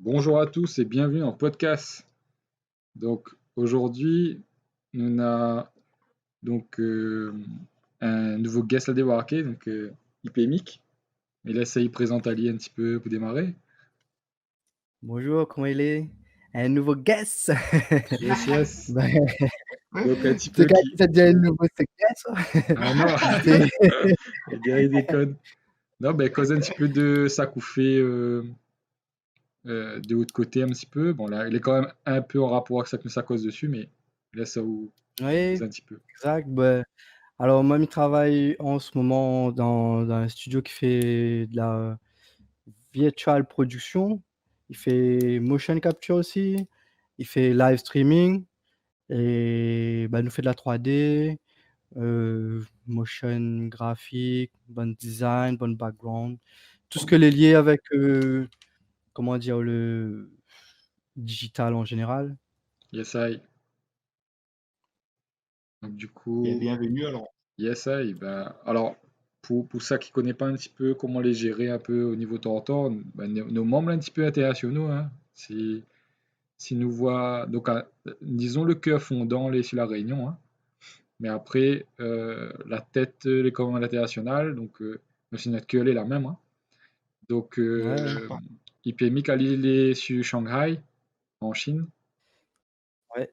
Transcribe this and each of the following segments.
Bonjour à tous et bienvenue en podcast. Donc aujourd'hui, on a donc un nouveau guest à débarquer, donc IPMIC. Et là, ça y présente Ali un petit peu pour démarrer. Bonjour, comment il est? Un nouveau guest? Yes, yes. Ben, Donc un petit ce peu gars qui. qui t'a dit un nouveau guest? Ah non, C'est le gars il déconne. Non, ben cause un petit peu de Sakoufé de l'autre côté un petit peu. Bon là, il est quand même un peu en rapport avec ça que ça cause dessus, mais là ça vous oui, cause un petit peu. exact. Ben, alors moi, je travaille en ce moment dans un studio qui fait de la virtual production. Il fait motion capture aussi. Il fait live streaming et ben, nous fait de la 3D, motion graphique, bon design, bon background. Tout ce que est lié avec, comment dire? Le digital en général. Yes, I. Donc du Et coup. bienvenue alors. Yes, I, ben, alors, pour ça qui ne connaît pas un petit peu comment les gérer un peu au niveau Toronto, ben, nos membres un petit peu internationaux, hein, si nous voient, donc, disons le cœur fondant les, sur la Réunion, hein, mais après, la tête, les commandes internationales, donc, aussi notre cœur est la même, hein, donc, Ouais, ouais, Sympa. IPMI, il est sur Shanghai, en Chine, ouais.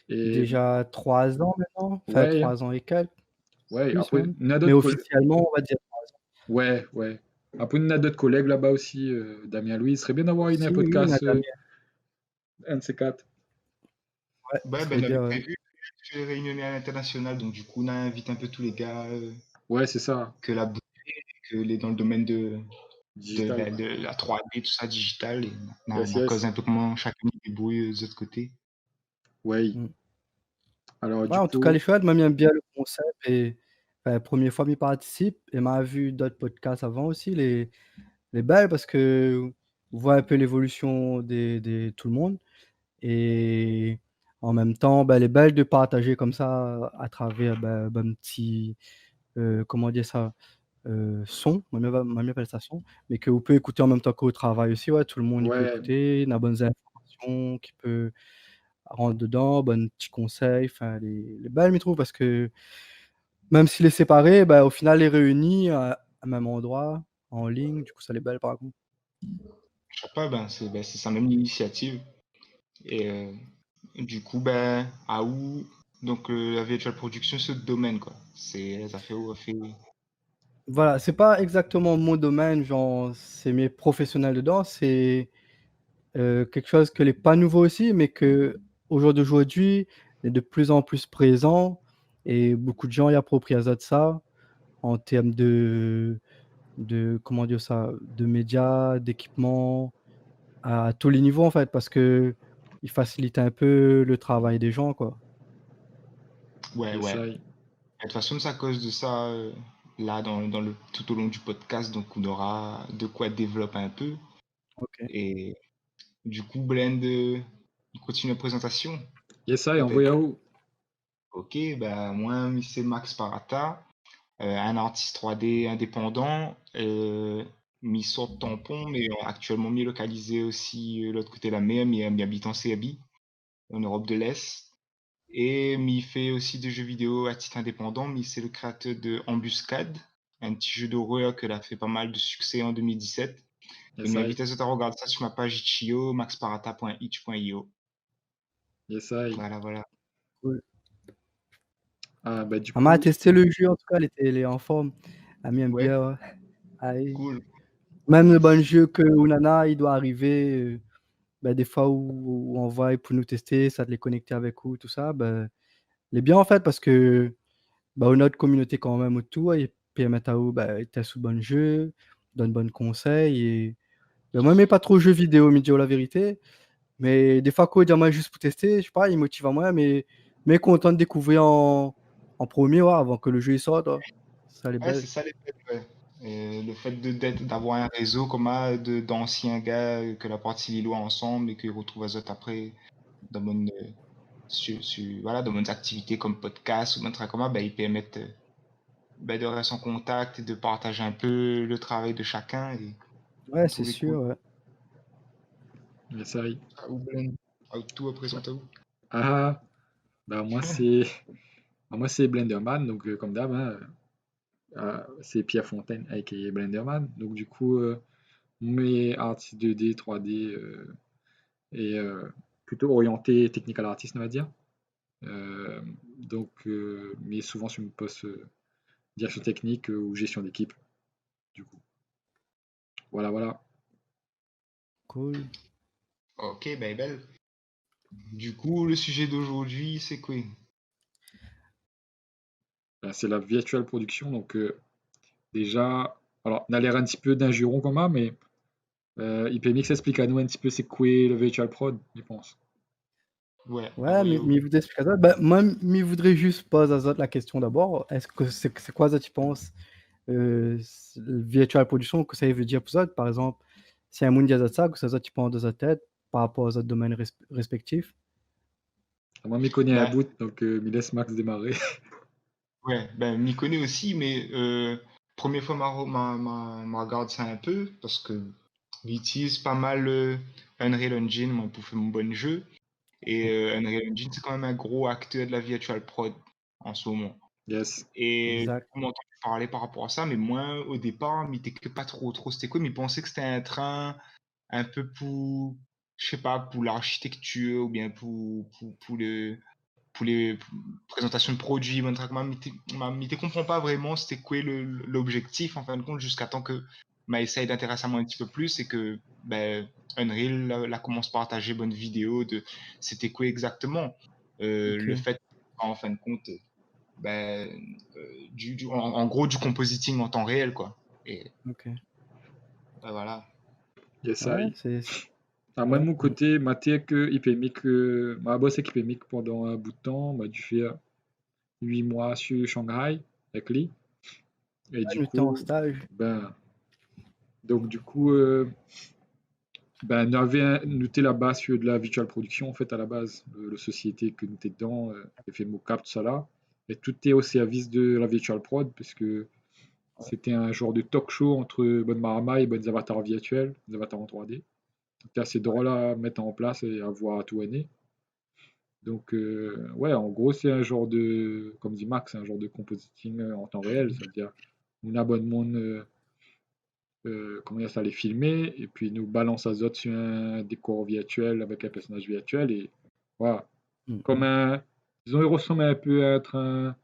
et Déjà 3 ans maintenant, enfin ouais, 3 ans et quelques, ouais, plus après, même, on a mais d'autres collègues. officiellement, on va dire 3 ans. Ouais, ouais. Après, on a d'autres collègues là-bas aussi, Damien Louis. Il serait bien d'avoir un Si, oui, podcast, Nathalie, un de ces quatre. ouais, ce Ouais, serait ben, on avait bien, ouais. prévu les réunions à l'international, donc du coup, on a invité un peu tous les gars Ouais, c'est ça, que la beauté, que les dans le domaine digital. de la 3D, tout ça, digital, et Yes, on a yes. causé un peu comment chacun se débrouille de l'autre côté. Ouais. Mmh. Alors, Ouais, du en tout cas, coup, les chouettes, moi, j'aime bien le concept et enfin, 1re fois m'y participe et m'a vu d'autres podcasts avant aussi, les belles parce que on voit un peu l'évolution des tout le monde et en même temps, bah, les belles de partager comme ça à travers, bah, un petit, comment dire ça? Son, moi mieux appelle ça son, mais que vous pouvez écouter en même temps qu'au travail aussi, ouais, tout le monde y peut ouais, écouter, il y a bonnes informations qui peut rentrer dedans, bonnes petits conseils, enfin les belles, je trouve parce que même s'il est séparé, bah, au final, les réunit à même endroit, en ligne, du coup, ça les belle par contre. Je sais pas, ben, c'est sa même initiative. Et du coup, ben, à où donc la virtual production, ce domaine, quoi. Ça fait où? Ça fait. Voilà, c'est pas exactement mon domaine, genre, c'est mes professionnels dedans, c'est, quelque chose que n'est pas nouveau aussi, mais qu'au jour d'aujourd'hui est de plus en plus présent et beaucoup de gens y approprient de ça en termes comment dire ça? De médias, d'équipements, à tous les niveaux en fait, parce qu'ils facilitent un peu le travail des gens, quoi. Ouais, yes, ouais. I. De toute façon, c'est à cause de ça, là, tout au long du podcast, donc on aura de quoi développer un peu. OK. Et du coup, Blend, on continue la présentation, Yes, I, envoyé à peut-être. où? Ok, bah, moi, c'est Max Parata, un artiste 3D indépendant, mis sur tampon, mais actuellement mis localisé aussi l'autre côté de la mer, mi habite en CAB, en Europe de l'Est. Et m'y fait aussi des jeux vidéo à titre indépendant, mais c'est le créateur de Embuscade, un petit jeu d'horreur que a fait pas mal de succès en 2017. Et Yes, I. m'invite à regarder ça sur ma page itch.io, maxparata.itch.io. Yes, I. Voilà, voilà. Cool. Ah, bah, du Maman a coup, testé le jeu en tout cas, elle est en forme. Elle aime Ouais, bien, ouais. Aïe. cool. Même le bon jeu que Onana, il doit arriver, bah, des fois où on voit pour nous tester, ça de les connecter avec vous, tout ça, bah, il est bien en fait parce que, bah, on a notre communauté quand même autour et permettent à vous, bah, ils testent bon jeu, donnent bonnes conseils et bah, moi, j'aimais pas trop jeux vidéo, me dire la vérité, mais des fois, quoi, dire moi juste pour tester, je sais pas, il motive à moi, mais content de découvrir en 1er, ouais, avant que le jeu il sorte, ouais. Ça les Ouais, belle. c'est ça les fêtes, ouais. Le fait d'avoir un réseau comme ça, d'anciens gars que la partie Lillois ensemble et qu'ils retrouvent à autres après dans bonnes, voilà, dans bonnes activités comme podcast ou des trucs comme ça, bah, ils permettent bah, de rester en contact et de partager un peu le travail de chacun et Ouais, je c'est trouve les cool. sûr, ouais. Essaye. Ou Blend. Tout à présent, où? Ah, bah moi c'est Blenderman, donc comme d'hab, hein, c'est Pierre Fontaine aka Blenderman. Donc du coup, mes artistes 2D, 3D et plutôt orienté technical artist, on va dire. Donc, mais souvent sur une poste direction technique ou gestion d'équipe, du coup. Voilà, voilà. Cool. Ok, ben belle. Du coup, le sujet d'aujourd'hui, c'est quoi? Ben, c'est la virtual production, donc déjà, alors on a l'air un petit peu d'un juron comme ça, mais IPMX explique à nous un petit peu c'est quoi le virtual prod, je pense. Ouais, Ouais, oui, mais vous expliquez ça. Ben, moi, je voudrais juste poser à Zot la question d'abord. Est-ce que c'est quoi ça, tu penses, le virtual production, que ça veut dire pour Zot, par exemple, si un monde dit ça, que ça, tu penses de sa tête par rapport aux autres domaines respectifs? Moi, je m'y connais à ben, bout, donc me laisse Max démarrer. ouais, ben, m'y connais aussi, mais première fois, m'a regarde ça un peu, parce que j'utilise pas mal Unreal Engine, moi, pour faire mon bon jeu. Et Unreal Engine, c'est quand même un gros acteur de la virtual prod en ce moment. Yes. Et Exact. on m'a entendu parler par rapport à ça, mais moi, au départ, m'y que pas trop c'était quoi, mais pensais que c'était un train un peu pour, je sais pas, pour l'architecture ou bien pour les présentations de produits, mon truc, m'y comprends pas vraiment c'était quoi l'objectif en fin de compte jusqu'à temps que m'a essayé d'intéresser à moi un petit peu plus et que ben, Unreal la commence à partager bonne vidéo de c'était quoi exactement Ok. le fait en fin de compte ben, en gros du compositing en temps réel quoi et Ok. voilà. Yes, Ouais, I. c'est. Moi, de Ouais. mon côté, ma que IPMIC, ma boss avec IPMIC pendant un bout de temps, m'a dû faire 8 mois sur Shanghai avec lui. Et du Nous étions en coup, stage. ben, donc du coup, ben, nous étions là-bas sur de la virtual production, en fait, à la base, la société que nous étions dedans, qui fait mocap, tout ça là. Et tout est au service de la virtual prod, parce que c'était un genre de talk show entre Bonne Marama et Bonnes Avatars virtuels, des avatars en 3D. C'était assez drôle à mettre en place et à voir à tout année. Donc, ouais, en gros, c'est un genre de, comme dit Max, c'est un genre de compositing en temps réel. C'est-à-dire, on abonne monde, comment dire ça, les filmer, et puis nous balance à autres sur un décor virtuel avec un personnage virtuel. Et voilà, comme Mhm. un. Disons, il ressemble un peu à être un.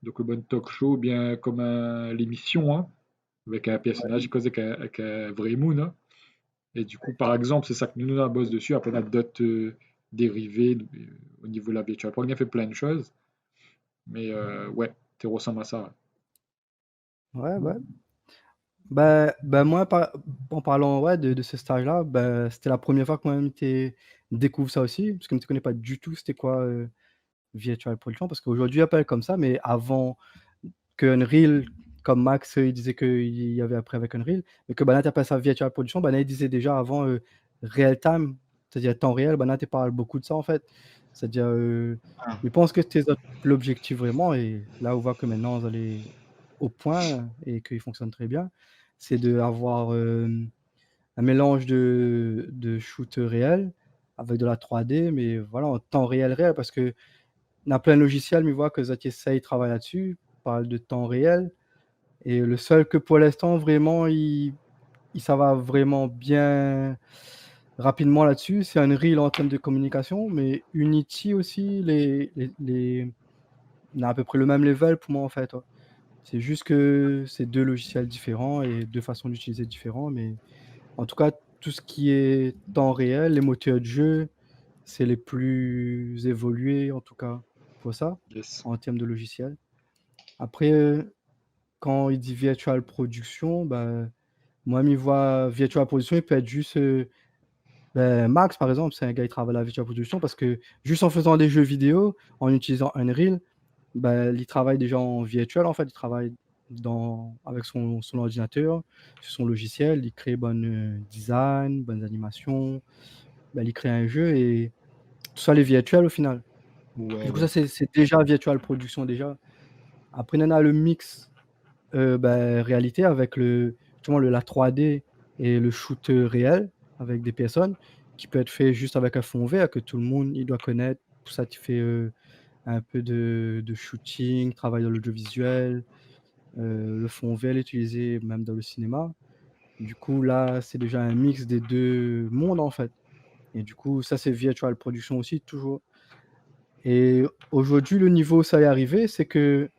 Donc, un bon talk show, ou bien comme l'émission, hein, avec un personnage, cause avec un vrai moon, hein. Et du coup, par exemple, c'est ça que nous, on bosse dessus. Après, on a d'autres dérivés au niveau de la virtual prod. On a fait plein de choses. Mais ouais, tu ressemble à ça. Ouais, ouais. Ben moi, en parlant ouais, de ce stage-là, ben, c'était la première fois que moi-même découvre ça aussi, parce que je ne connais pas du tout c'était quoi Virtual Production, parce qu'aujourd'hui, il appelle comme ça, mais avant que Unreal, comme Max, il disait qu'il y avait après avec Unreal, mais que Banat appelle ça Virtual Production, Banat il disait déjà avant Real Time, c'est-à-dire temps réel, Banat il parle beaucoup de ça en fait. C'est-à-dire, Ah, il pense que c'était l'objectif vraiment, et là on voit que maintenant vous allez au point et qu'il fonctionne très bien, c'est d'avoir un mélange de shoot réel avec de la 3D, mais voilà, en temps réel réel, parce que on a plein de logiciels, mais voit que Zatiesa travaille là-dessus, parle de temps réel. Et le seul que pour l'instant, vraiment, ça va vraiment bien rapidement là-dessus, c'est Unreal en termes de communication, mais Unity aussi, on a à peu près le même level pour moi en fait, ouais. C'est juste que c'est deux logiciels différents et deux façons d'utiliser différents, mais en tout cas, tout ce qui est temps réel, les moteurs de jeu, c'est les plus évolués en tout cas pour ça, Yes. en termes de logiciels. Après, quand il dit virtual production, bah, moi, il voit virtual production, il peut être juste, Max, par exemple, c'est un gars qui travaille à la virtual production parce que juste en faisant des jeux vidéo, en utilisant Unreal, bah, il travaille déjà en virtuel, en fait. Il travaille avec son ordinateur, sur son logiciel, il crée bonne design, bonnes animations, bah, il crée un jeu et tout ça, il est virtuel au final. ouais, Du coup, ouais. ça, c'est déjà virtual production déjà. Après, on a le mix réalité avec justement la 3D et le shoot réel. avec des personnes, qui peut être fait juste avec un fond vert que tout le monde il doit connaître. Pour ça, tu fais un peu de shooting, travail dans l'audiovisuel. Le fond vert est utilisé même dans le cinéma. Du coup, là, c'est déjà un mix des deux mondes en fait. Et du coup, ça, c'est virtual production aussi, toujours. Et aujourd'hui, le niveau où ça est arrivé, c'est que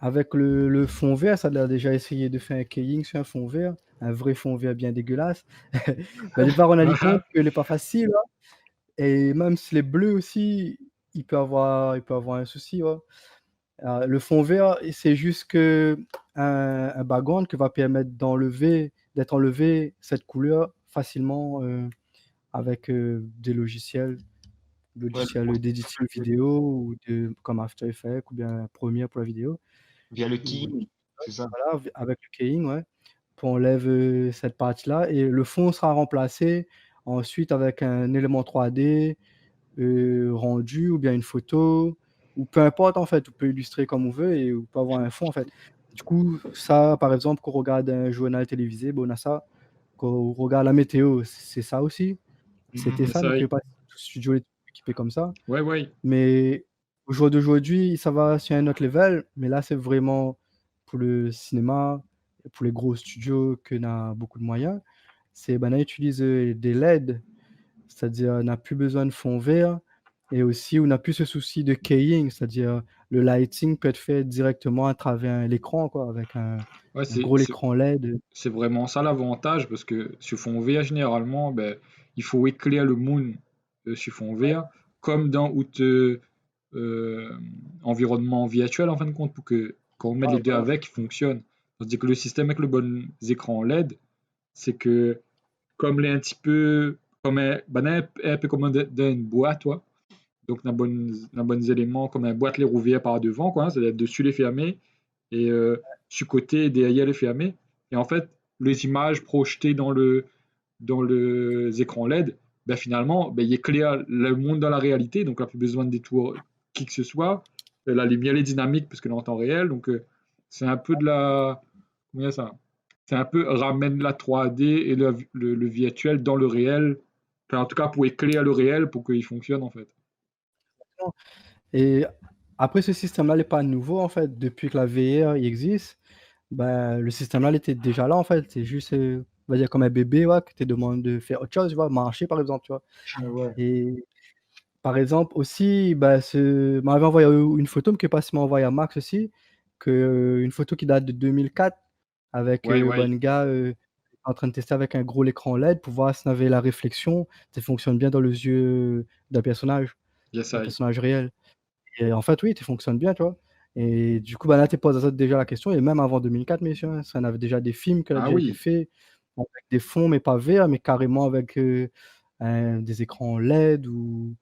avec le fond vert, ça a déjà essayé de faire un keying sur un fond vert, un vrai fond vert bien dégueulasse. Ben, les part, on a dit compte qu'il n'est pas facile. Hein. Et même si les bleus aussi, il peut avoir un souci. Ouais. Le fond vert, c'est juste que un background qui va permettre d'être enlevé cette couleur facilement avec des logiciels Ouais, le d'édition vidéo ou comme After Effects ou bien Premiere pour la vidéo. via le Ou, key, c'est ça. voilà, avec le keying, ouais. Puis on enlève cette partie-là et le fond sera remplacé ensuite avec un élément 3D rendu ou bien une photo ou peu importe en fait, on peut illustrer comme on veut et on peut avoir un fond en fait. Du coup, ça, par exemple, quand on regarde un journal télévisé, bon, on a ça. Quand on regarde la météo, c'est ça aussi. C'était Mhm. ça, Ça, donc il n'y a oui. pas tout le studio est équipé comme ça. Ouais, ouais. Mais au jour d'aujourd'hui, ça va sur un autre level, mais là, c'est vraiment pour le cinéma, pour les gros studios qu'on a beaucoup de moyens. C'est ben, on utilise des LED, c'est-à-dire on n'a plus besoin de fond vert et aussi on n'a plus ce souci de keying, c'est-à-dire le lighting peut être fait directement à travers l'écran, quoi, avec Ouais, un gros écran LED. c'est vraiment ça l'avantage parce que sur fond vert, généralement, ben, il faut éclairer le moon sur fond vert, comme dans euh, environnement virtuel en fin de compte, pour que quand on met les Ah, deux voilà. avec, ils fonctionnent. Tandis que le système avec le bon écran LED, c'est que comme les un petit peu, comme un peu comme dans une boîte, toi. Donc, dans bon éléments comme un boîte les rouvières par devant, quoi, hein, c'est-à-dire dessus les fermer et sur côté et derrière les fermer. Et en fait, les images projetées dans les écrans LED, ben finalement, ben, il éclaire le monde dans la réalité, donc il n'y a plus besoin de détour qui que ce soit. La lumière est dynamique parce qu'elle est en temps réel, donc c'est un peu de la. Comment dire ça? C'est un peu ramène la 3D et le virtuel dans le réel, enfin, en tout cas pour éclairer le réel pour qu'il fonctionne en fait. Et après, ce système-là n'est pas nouveau, en fait. Depuis que la VR il existe, ben, le système-là il était déjà là, en fait. C'est juste, on va dire, comme un bébé, ouais, que tu demandes de faire autre chose, tu vois, marcher, par exemple, tu vois. Ouais. Et par exemple, aussi, ben, m'avait envoyé une photo, que passe m'a envoyé à Max aussi, une photo qui date de 2004, avec Ouais, ouais, ben, un gars en train de tester avec un gros écran LED pour voir si on avait la réflexion, ça fonctionne bien dans les yeux yes, d'un I. personnage réel. Et en fait, oui, tu fonctionnes bien, tu vois. Et du coup, bah, là, tu poses déjà la question, et même avant 2004, messieurs, hein, ça en avait déjà des films qui ont Ah déjà été oui, faits avec des fonds, mais pas verts, mais carrément avec des écrans LED ou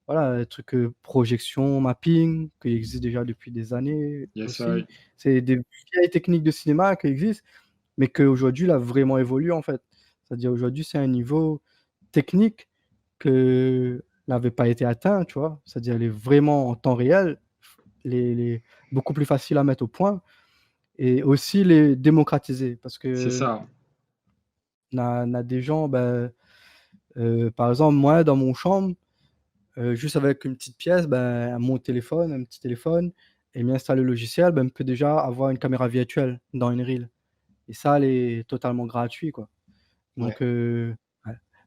voilà, un truc projection, mapping, qui existe déjà depuis des années yes, I. aussi. C'est des vieilles techniques de cinéma qui existent, mais qu'aujourd'hui, là, vraiment évolué, en fait. C'est-à-dire, aujourd'hui, c'est un niveau technique que n'avait pas été atteint, tu vois. C'est-à-dire, elle est vraiment en temps réel, les beaucoup plus facile à mettre au point et aussi les démocratiser parce C'est que ça. on a des gens, ben, par exemple, moi, dans mon chambre, juste avec une petite pièce, ben, un petit téléphone et m'y installer le logiciel, ben, on peut déjà avoir une caméra virtuelle dans Unreal et ça, elle est totalement gratuit, quoi. Ouais. Donc ouais,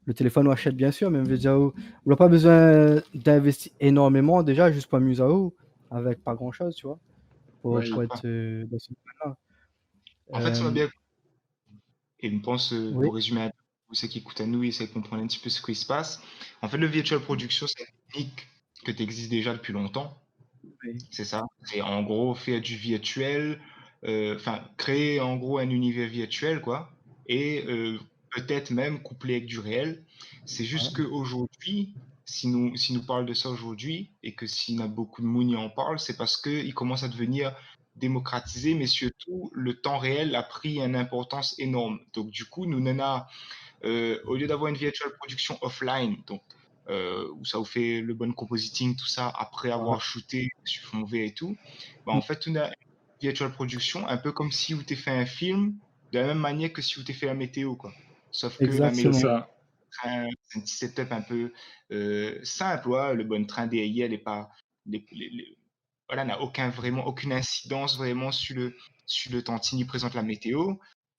le téléphone on achète bien sûr, mais on veut dire, on n'a pas besoin d'investir énormément déjà, juste pour amuser à eux, avec pas grand-chose, tu vois? Pour Oui, Ah. être, dans ce domaine-là. En fait, ça m'a Hem, bien. Et je pense, oui, pour résumer un peu, pour ceux qui écoutent à nous et essayer de comprendre un petit peu ce qui se passe. En fait, le virtual production, c'est une technique qui existe déjà depuis longtemps. oui, C'est ça. C'est en gros faire du virtuel, enfin créer en gros un univers virtuel, quoi, et peut-être même couplé avec du réel. C'est juste ouais, qu'aujourd'hui, si nous parle de ça aujourd'hui, et que s'il y a beaucoup de monde qui en parle, c'est parce qu'il commence à devenir démocratisé, mais surtout le temps réel a pris une importance énorme. Donc du coup, nous n'en a au lieu d'avoir une virtual production offline, donc où ça vous fait le bon compositing, tout ça, après ouais. avoir shooté sur fond vert et tout, bah, en Mmh, fait, on a une virtual production un peu comme si vous t'es fait un film, de la même manière que si vous t'es fait la météo, quoi. Sauf que la c'est exactement. météo, ça. train, c'est un petit setup un peu simple. Ouais. Le bon train DAI, elle est pas, voilà, n'a aucune incidence vraiment sur le temps il présente la météo.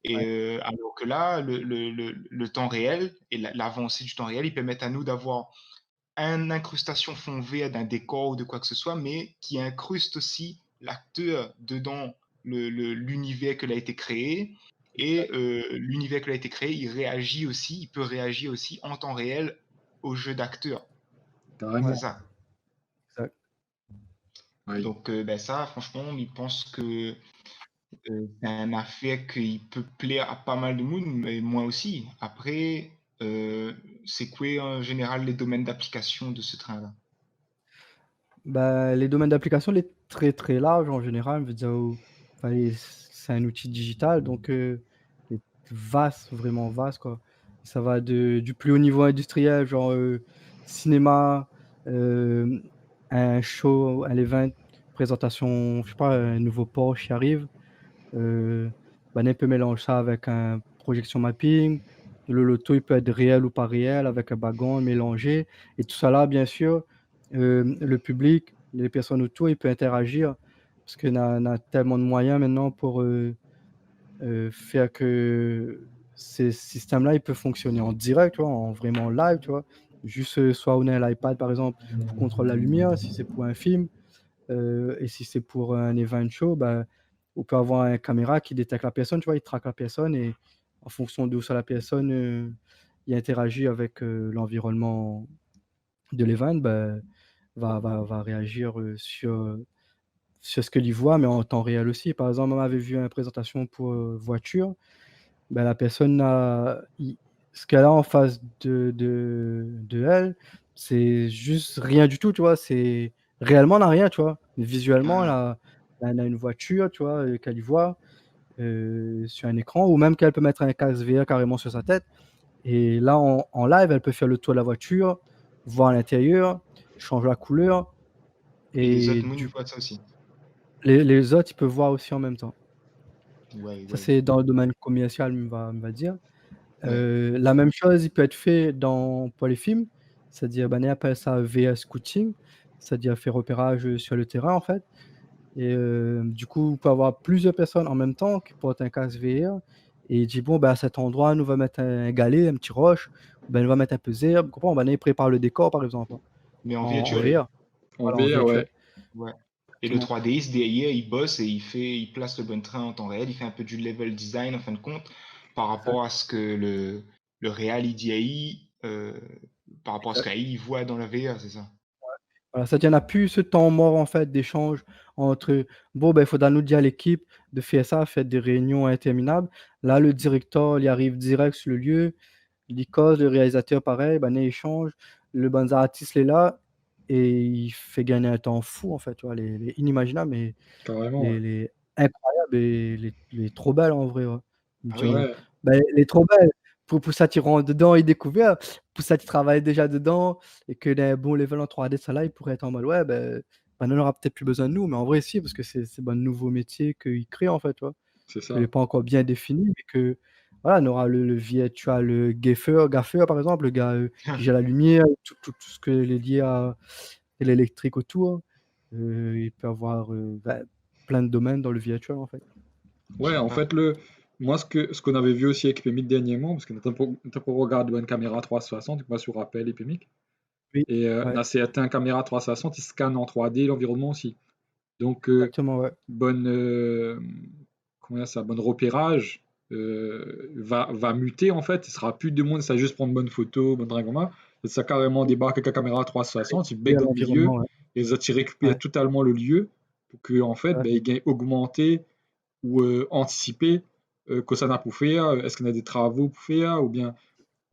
Et Ouais. alors que là, le temps réel et l'avancée du temps réel, ils permettent à nous d'avoir une incrustation fond vert d'un décor ou de quoi que ce soit, mais qui incruste aussi l'acteur dedans l'univers que a été créé. Et l'univers que a été créé, il peut réagir aussi en temps réel au jeu d'acteur. C'est Carrément. ça. Exact. Oui. Donc ben ça, franchement, il pense que c'est un affaire qui peut plaire à pas mal de monde, mais moi aussi. Après, c'est quoi en général les domaines d'application de ce train-là? Bah, les domaines d'application, il est très, très large en général. Je veux dire, enfin, c'est un outil digital, donc il est vaste, vraiment vaste, quoi. Ça va du plus haut niveau industriel, genre cinéma, un show, un event, présentation, je sais pas, un nouveau Porsche qui arrive. Bah, on peut mélanger ça avec un projection mapping. Le loto, il peut être réel ou pas réel, avec un background mélangé. Et tout ça là, bien sûr, le public, les personnes autour, ils peuvent interagir parce qu'on a tellement de moyens maintenant pour faire que ces systèmes-là, ils peuvent fonctionner en direct, tu vois, en vraiment live, tu vois. Juste, soit on a l'iPad, par exemple, pour contrôler la lumière, si c'est pour un film. Et si c'est pour un event show, bah, on peut avoir une caméra qui détecte la personne, tu vois, il traque la personne et en fonction d'où ça la personne, il interagit avec l'environnement de l'event, bah, va réagir sur ce qu'il voit, mais en temps réel aussi. Par exemple, on avait vu une présentation pour voiture, bah, la personne ce qu'elle a en face de elle, c'est juste rien du tout, tu vois. C'est réellement, elle n'a rien, tu vois. Mais visuellement, Ah, elle a une voiture, tu vois, qu'elle voit sur un écran, ou même qu'elle peut mettre un casque VR carrément sur sa tête. Et là, en live, elle peut faire le tour de la voiture, voir à l'intérieur, changer la couleur. et les Et autres moons du voient ça aussi. les autres, ils peuvent voir aussi en même temps. Ouais, Ça, ouais, c'est dans le domaine commercial, on va dire. ouais. La même chose, il peut être fait pour les films, c'est-à-dire, ben, on appelle ça VS scouting, c'est-à-dire faire repérage sur le terrain, en fait. Et du coup, on peut avoir plusieurs personnes en même temps qui portent un casque VR et il dit: «Bon, ben, à cet endroit, nous, on va mettre un galet, un petit roche, ou ben, on va mettre un peu d'herbe», tu comprends? Ben, là, il prépare le décor, par exemple, hein, Mais en en virtuel. VR, En voilà, en VR, virtuel. ouais. Ouais. Et le Exactement. 3Diste derrière, il bosse et il place le bon train en temps réel. Il fait un peu du level design en fin de compte par Exact, rapport à ce que le réal il dit AI, par rapport à ce exact. qu'AI il voit dans la VR, c'est ça? Voilà, c'est-à-dire, on a plus ce temps mort, en fait, d'échange entre: «Bon, ben, il faudra nous dire à l'équipe de faire ça», faire des réunions interminables. Là, le directeur, il arrive direct sur le lieu, il cause, le réalisateur pareil, ben, il échange, le banza artiste est là et il fait gagner un temps fou, en fait, tu vois? Les inimaginables, mais Carrément, ouais. les incroyables et les trop belles, en vrai, ouais. Ah Tu vois? oui. Ouais, Ben, les trop belles, pour ça, tu rentres dedans et découvert, pour ça, tu travailles déjà dedans et que d'un bon level en 3D, ça là, il pourrait être en mode: «Ouais, ben, on aura peut-être plus besoin de nous», mais en vrai, si, parce que c'est ben, nouveau métier qu'il crée, en fait, tu vois? c'est Il ça. est pas encore bien défini, mais que voilà, on aura le virtual, gaffeur, par exemple, le gars, qui gère la lumière, tout ce que est lié à l'électrique autour. Il peut avoir, bah, plein de domaines dans le virtuel, en fait. Ouais, en Ah, fait, moi, ce qu'on avait vu aussi avec Epimic dernièrement, parce que notre regarde une caméra 360, moi, sur Appel Epimic, Oui, et ouais, dans certaines caméras 360, ils scannent en 3D l'environnement aussi. Donc, exactement, ouais. bonne, comment dire ça, bonne repérage va muter en fait. Il sera plus de monde, ça va juste prendre bonne photo, bonne dragoma. Et ça carrément débarque avec la caméra 360, il Lié bec à dans le milieu, l'environnement, ouais. et ça tu récupères Ouais, totalement le lieu pour que en fait, ouais. ben, il gagne augmenter ou anticiper que ça n'a pour faire. Est-ce qu'on a des travaux pour faire ou bien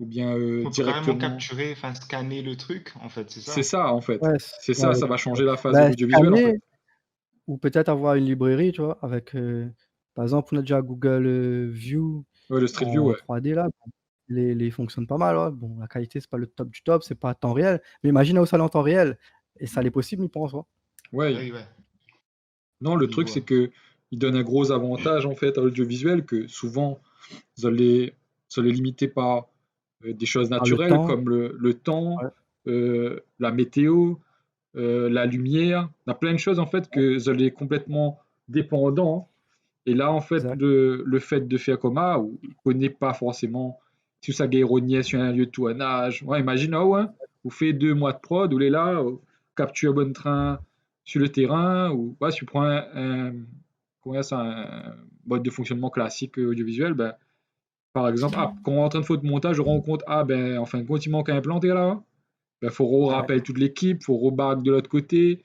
on peut carrément directement. capturer, enfin scanner le truc, en fait, c'est C'est ça? ça en fait. Ouais, C'est ça, ouais, ça va changer la phase de bah, l'audiovisuel en fait. scanner ou peut-être avoir une librairie, tu vois? Avec, par exemple, on a déjà Google, View Ouais, le Street View, en ouais. 3D là, bon, les fonctionnent pas mal, ouais. Bon, la qualité, c'est pas le top du top, c'est pas à temps réel, mais imagine où ça l'est en temps réel et ça l'est possible, il pense, ouais. Ah Ouais. oui, ouais, Non, le je truc, c'est vois. que il donne un gros avantage en fait à l'audiovisuel que souvent, vous allez limiter par. des choses le naturelles temps, comme le temps, ouais, la météo, la lumière. Il y a plein de choses en fait que je l'ai complètement dépendant. Et là, en fait, exact. le fait de faire comme ça, où il connaît pas forcément tout ça gaïronie sur un lieu de tournage. Ouais, imagine, ah ouais, vous faites 2 mois de prod, vous êtes là, capture bon train sur le terrain, ou ouais, si tu prends comment ça, un mode de fonctionnement classique audiovisuel, ben, par exemple, quand on est en train de faire le montage, on rend compte, ah ben, en fin de compte, il manque un plan, t'es là. Ben, faut Ouais, rappeler toute l'équipe, faut rebarque de l'autre côté.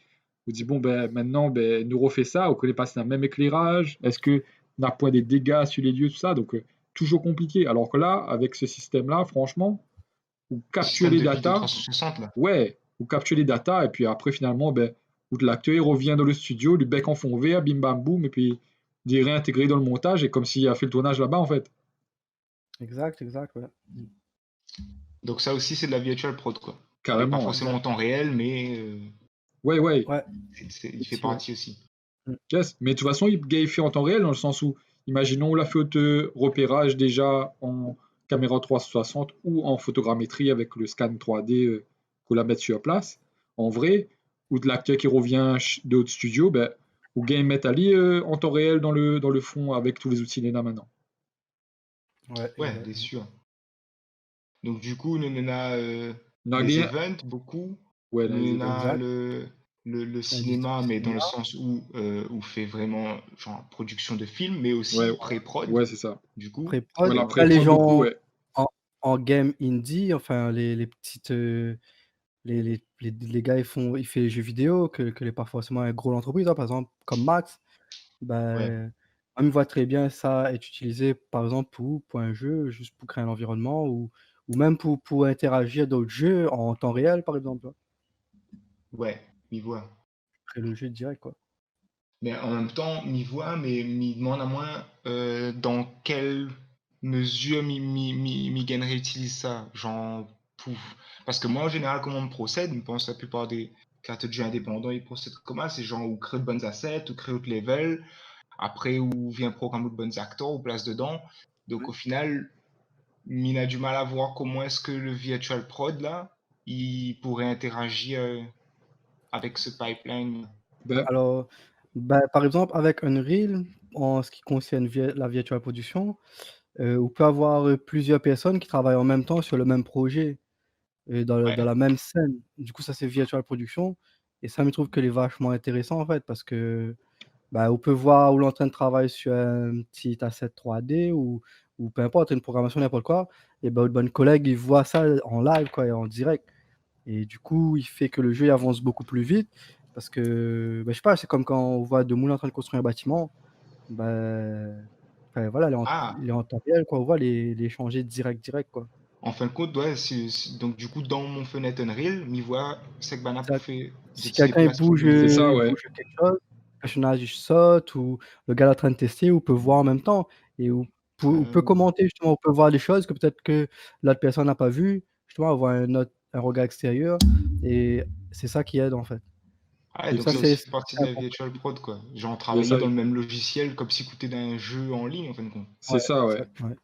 Vous dit bon ben maintenant ben nous refait ça, on connaît pas si on a le même éclairage, est-ce que on a point des dégâts sur les lieux, tout ça, donc toujours compliqué. Alors que là, avec ce système-là, franchement, vous capturez Système les de vidéo datas, 360 là. ouais, vous capturez les datas, et puis après finalement, ben, l'acteur il revient dans le studio, le bec en fond vert, bim bam boum, et puis il est réintégré dans le montage, et comme s'il a fait le tournage là-bas en fait. exact, ouais. Donc ça aussi, c'est de la virtual prod, quoi. Et pas Carrément, ouais. forcément en Exact. temps réel, mais Ouais, ouais. Ouais, il fait aussi, ouais. partie aussi. Yes. Mais de toute façon, il fait en temps réel dans le sens où, imaginons, on l'a fait au repérage déjà en caméra 360 ou en photogrammétrie avec le scan 3D qu'on la met sur place. En vrai, ou de l'acteur qui revient d'autres studios, ben, ou game met Ali en temps réel dans le fond avec tous les outils là maintenant. Ouais, Ouais, exact. bien sûr. Donc du coup, nous on a On a les rien. events, beaucoup. Ouais, dans les Nous on events. a Exact. le L'industrie cinéma, du mais dans le cinéma. sens où fait vraiment genre production de films, mais Ouais, aussi pré-prod, ouais, c'est ça. du coup. Ouais, Pré-prod. la Après, les pré-prod beaucoup, gens ouais. en, en game indie, enfin, les petites. Les gars, ils font les jeux vidéo, que les pas forcément une grosse entreprise, hein, par exemple, comme Max. Ouais. Ben, on voit très bien ça être utilisé, par exemple, pour un jeu, juste pour créer un environnement ou même pour interagir à d'autres jeux en temps réel, par exemple. Ouais, m'y voit. Créer le jeu direct, quoi. Mais en même temps, m'y voit, mais m'y demande à moins dans quelle mesure Migan réutilise ça. Genre, pouf. Parce que moi, en général, comment on procède, je pense que la plupart des cartes de jeu indépendants, ils procèdent comme ça. C'est genre, ou créer de bonnes assets, ou créer autre level. Après, ou vient programmer de bonnes acteurs, ou place dedans. Donc, au final, Mine a du mal à voir comment est-ce que le virtual prod, là, il pourrait interagir avec ce pipeline. Ben, Alors, ben, par exemple, avec Unreal, en ce qui concerne la virtual production, on peut avoir plusieurs personnes qui travaillent en même temps sur le même projet. Dans Ouais. la même scène. Du coup, ça, c'est virtual production et ça, je trouve que est vachement intéressant, en fait, parce que, bah, on peut voir où l'on est en train de travailler sur un petit asset 3D ou peu importe, une programmation, n'importe quoi et bah, notre bonne collègue, il voit ça en live, quoi et en direct et du coup, il fait que le jeu, il avance beaucoup plus vite parce que, bah, je sais pas, c'est comme quand on voit Demoule en train de construire un bâtiment, bah, enfin, voilà, Ah, il est en temps réel, quoi. On voit les changer direct, quoi. en fin de compte, ouais, donc du coup, dans mon fenêtre Unreal, m'y voit Sekbana pour Exact. faire, Si se quelqu'un déplace pour c'est lui. ça, il ouais. bouge quelque chose, le personnage il saute ou le gars est en train de tester ou peut voir en même temps et ou peut Euh, commenter justement, on peut voir des choses que peut-être que l'autre personne n'a pas vues, justement avoir un regard extérieur et c'est ça qui aide en fait. Ah ouais, Et donc ça ça aussi c'est fait partie de la important. virtual prod, quoi. Genre Et travailler ça, dans le même logiciel comme si écoutait d'un jeu en ligne, en fin de compte. c'est Ouais, ça, ouais. exact, ouais.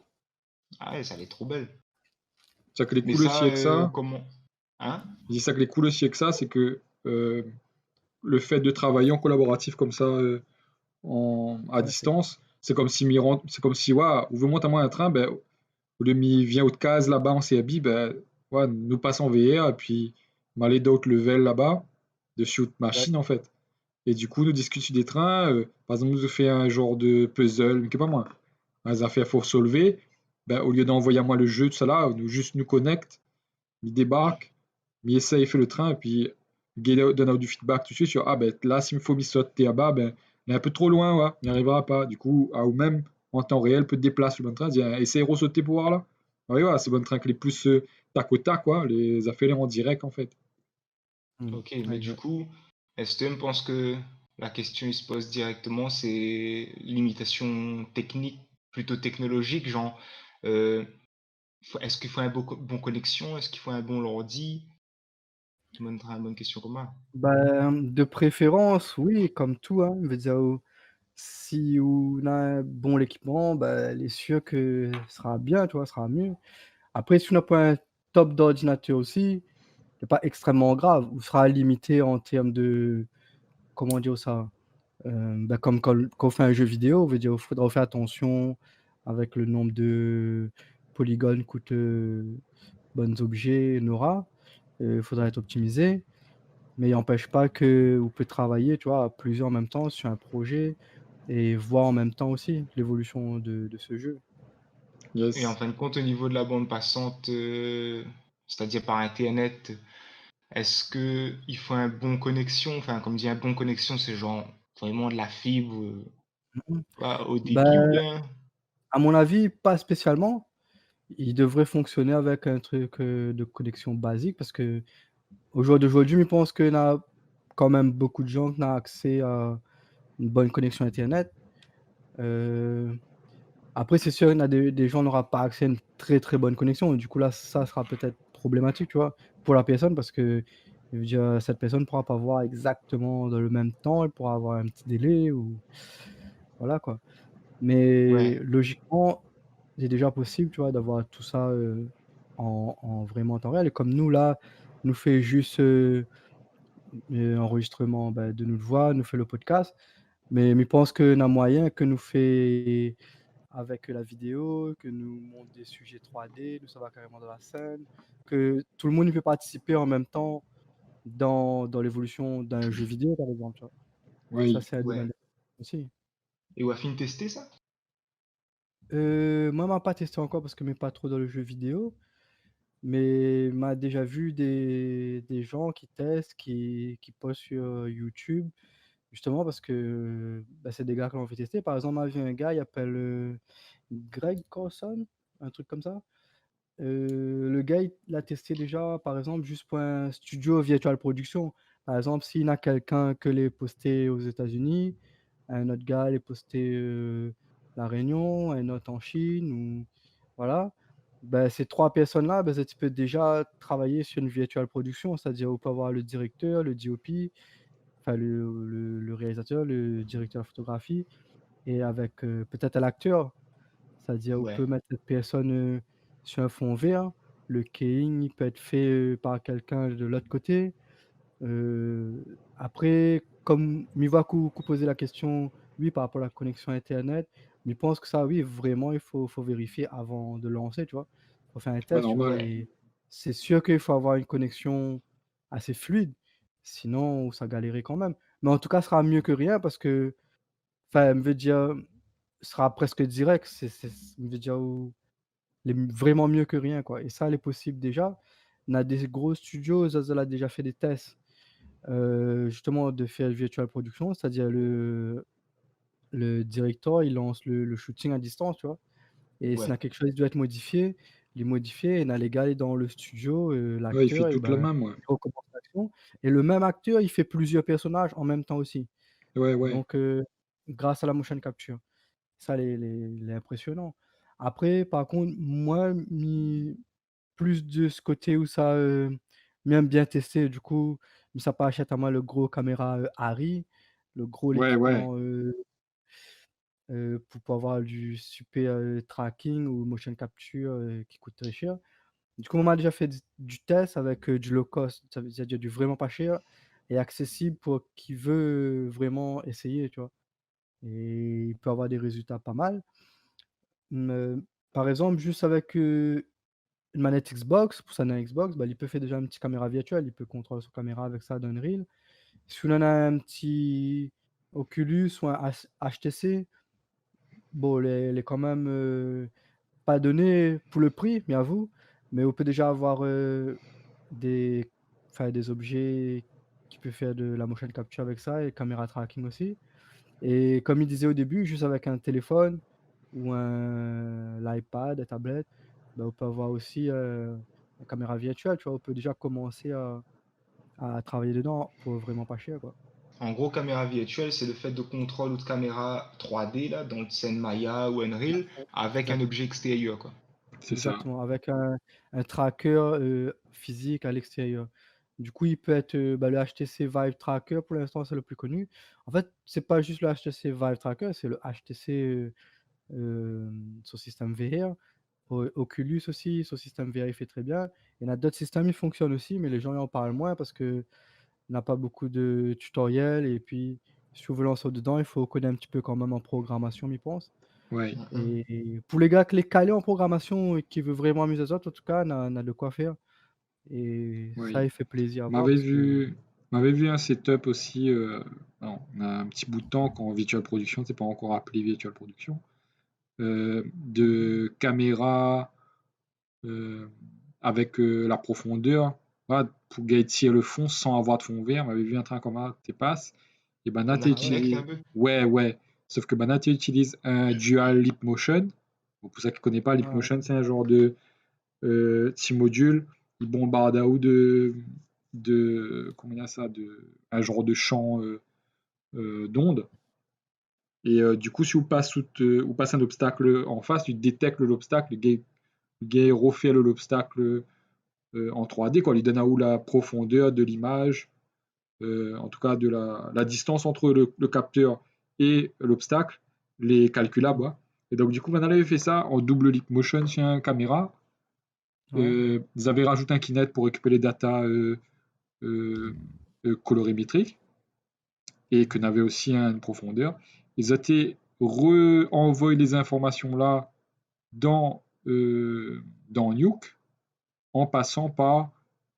Ah ouais, ça allait trop belle. C'est ça que les Mais cool aussi ça, avec ça, comment? Hein? je dis ça que les cool aussi avec ça, c'est que le fait de travailler en collaboratif comme ça à Ouais, c'est distance, c'est comme si ouais, ouvre-moi moi un train, ben, au lieu de vient autre case là-bas en CRB, ben, ouais, nous passons en VR et puis m'aller d'autres levels là-bas, dessus autre exact. machine en fait. Et du coup, nous discutons sur des trains, par exemple, nous fait un genre de puzzle, mais que pas moi, des affaires faut soulever, ben, au lieu d'envoyer à moi le jeu, tout ça là, nous juste nous connecte, il débarque, il essaye, il fait le train, et puis il donne du feedback tout de suite sur ah ben là, s'il me faut m'y sauter là-bas, ben il est un peu trop loin, ouais, il n'y arrivera pas. Du coup, ah, ou même en temps réel, peut déplacer le bon train, dire essaye de sauter pour voir là. Ah oui, ouais, c'est bon train que les plus tac au tac, quoi, les affaires en direct en fait. Mmh. Ok, Ouais, mais du exact. coup, est-ce que tu penses que la question il se pose directement, c'est limitation technique, plutôt technologique, genre, euh, est-ce qu'il faut un bon connexion, est-ce qu'il faut un bon ordi? Tu me donneras une bonne question comme ça. Ben, de préférence, oui, comme tout, hein, je veux dire, si on a un bon équipement, bah, il est sûr que ce sera bien, tu vois? Ce sera mieux. Après, si on n'a pas un top d'ordinateur aussi, c'est pas extrêmement grave. On sera limité en termes de, comment dire ça? Bah, comme quand on fait un jeu vidéo, on veut dire, il faudra faire attention avec le nombre de polygones bons objets on aura. Il faudra être optimisé, mais il n'empêche pas qu'on peut travailler, tu vois, à plusieurs en même temps sur un projet et voir en même temps aussi l'évolution de ce jeu. Et en Yes. fin de compte, au niveau de la bande passante, c'est-à-dire par Internet, est-ce que il faut un bon connexion? Enfin, comme dit un bon connexion, c'est genre vraiment de la fibre Mmh. au Bah, débit ou bien? à mon avis, pas spécialement. Il devrait fonctionner avec un truc, de connexion basique parce qu'au jour d'aujourd'hui, je pense qu'il y a quand même beaucoup de gens qui ont accès à une bonne connexion internet. Heu, Après c'est sûr, il y en a des gens n'aura pas accès à une très, très bonne connexion et du coup là, ça sera peut-être problématique, tu vois? Pour la personne parce que, je veux dire, cette personne ne pourra pas voir exactement dans le même temps, elle pourra avoir un petit délai ou voilà quoi. Mais Ouais, logiquement, c'est déjà possible, tu vois, d'avoir tout ça, en vraiment temps réel et comme nous là, nous fait juste, enregistrement, bah, de notre voix, nous fait le podcast, mais je pense qu'il y a moyen que nous fait avec la vidéo, que nous monte des sujets 3D, nous ça va carrément dans la scène, que tout le monde il peut participer en même temps dans l'évolution d'un jeu vidéo, par exemple, tu vois? Ça, Oui. c'est un domaine ouais. aussi. Et Wafin testé ça? Moi, on m'a pas testé encore parce que je pas trop dans le jeu vidéo. Mais m'a déjà vu des gens qui testent, qui postent sur, YouTube, justement parce que, bah, c'est des gars que l'on fait tester. Par exemple, m'a vu un gars, il appelle, Greg Carlson, un truc comme ça. Le gars, il l'a testé déjà, par exemple, juste pour un studio virtual production. Par exemple, s'il y a quelqu'un que les posté aux États-Unis, un autre gars les posté, La Réunion, un autre en Chine ou voilà. Ben ces 3 personnes-là, ben tu peux déjà travailler sur une virtual production, c'est-à-dire on peut avoir le directeur, le DOP, enfin le réalisateur, le directeur de photographie et avec, peut-être l'acteur. C'est-à-dire on Ouais. peut mettre cette personne, sur un fond vert, le keying il peut être fait, par quelqu'un de l'autre côté. Après, comme Miwaku posait la question, oui, par rapport à la connexion internet, mais je pense que ça, oui, vraiment, il faut vérifier avant de lancer, tu vois? Il faut faire un Ouais, test, tu vois? normal. Et c'est sûr qu'il faut avoir une connexion assez fluide, sinon ça galérait quand même. Mais en tout cas, ce sera mieux que rien parce que, enfin, je veux dire, ce sera presque direct, je veux dire, vraiment mieux que rien, quoi et ça, il est possible déjà. On a des gros studios, Zazzle a déjà fait des tests. Justement de faire virtual production, c'est-à-dire le directeur, il lance le shooting à distance, tu vois? Et s'il y Ouais. a quelque chose qui doit être modifié, il est modifié et là les gars est dans le studio, Ouais, il fait l'acteur et toute la ben, même, ouais. il recommence l'action et le même acteur, il fait plusieurs personnages en même temps aussi. Ouais, ouais. Donc grâce à la motion capture. Ça, les impressionnant. Après, par contre, moi, plus de ce côté où ça, même bien testé, du coup, ça pas achète à moi le gros caméra, Arri, le gros Ouais, ouais. l'équipement, pour pouvoir avoir du super, tracking ou motion capture, qui coûte très cher. Du coup, on m'a déjà fait du test avec, du low cost, ça veut dire du vraiment pas cher et accessible pour qui veut vraiment essayer, tu vois? Et il peut avoir des résultats pas mal. Par exemple, juste avec, une manette Xbox, pour ça une Xbox, bah, il peut faire déjà une petite caméra virtuelle, il peut contrôler son caméra avec ça d'Unreal. Si on en a un petit Oculus ou un HTC, bon, les quand même, pas donné pour le prix, bien vous, mais on peut déjà avoir, des des objets qui peut faire de la motion capture avec ça et caméra tracking aussi. Et comme il disait au début, juste avec un téléphone ou l'iPad, la tablette, bah, on peut avoir aussi, une caméra virtuelle, tu vois? On peut déjà commencer à travailler dedans pour vraiment pas cher, quoi. En gros, caméra virtuelle, c'est le fait de contrôle ou de caméra 3D là, dans le scène Maya ou Unreal, avec un Exact objet extérieur, quoi. C'est ça. exactement, avec un tracker, physique à l'extérieur. Du coup, il peut être, bah, le HTC Vive Tracker pour l'instant, c'est le plus connu. En fait, c'est pas juste le HTC Vive Tracker, c'est le HTC, son système VR. Oculus aussi, son système VR il fait très bien. Il y en a d'autres systèmes, ils fonctionnent aussi, mais les gens ils en parlent moins parce que n'a pas beaucoup de tutoriels et puis si vous voulez lancer dedans, il faut connaître un petit peu quand même en programmation, m'y pense. Ouais, Et pour les gars qui les calés en programmation et qui veut vraiment amuser les autres, en tout cas, on a de quoi faire. Et ça, oui. il fait plaisir à voir M'avait parce que vu, m'avait vu un setup aussi, non, on a un petit bout de temps quand Virtual Production, c'est pas encore appelé Virtual Production, de caméra euh, avec la profondeur, voilà, pour gâter le fond sans avoir de fond vert. On avait vu un train comme ça, tu passes, et ben là, En tu architecte utilises, un peu. ouais, ouais, sauf que ben là, tu utilises un Dual Leap Motion. Bon, pour ça qui ne connaît pas, Leap ah, Motion, c'est un genre de petit module, il bombarde à haut de comment dire ça, un genre de champ d'ondes. Et du coup, si vous passez un obstacle en face, tu détectes l'obstacle, le gars refait l'obstacle en 3D, quoi. Il donne à où la profondeur de l'image, en tout cas de la distance entre le capteur et l'obstacle, les calculables. Ouais. Et donc, du coup, maintenant, il avait fait ça en double leap motion sur une caméra. ouais, Ils avaient rajouté un Kinect pour récupérer les datas euh, colorimétriques et que n'avait aussi une profondeur. Ils étaient renvoyé les informations là dans Nuke en passant par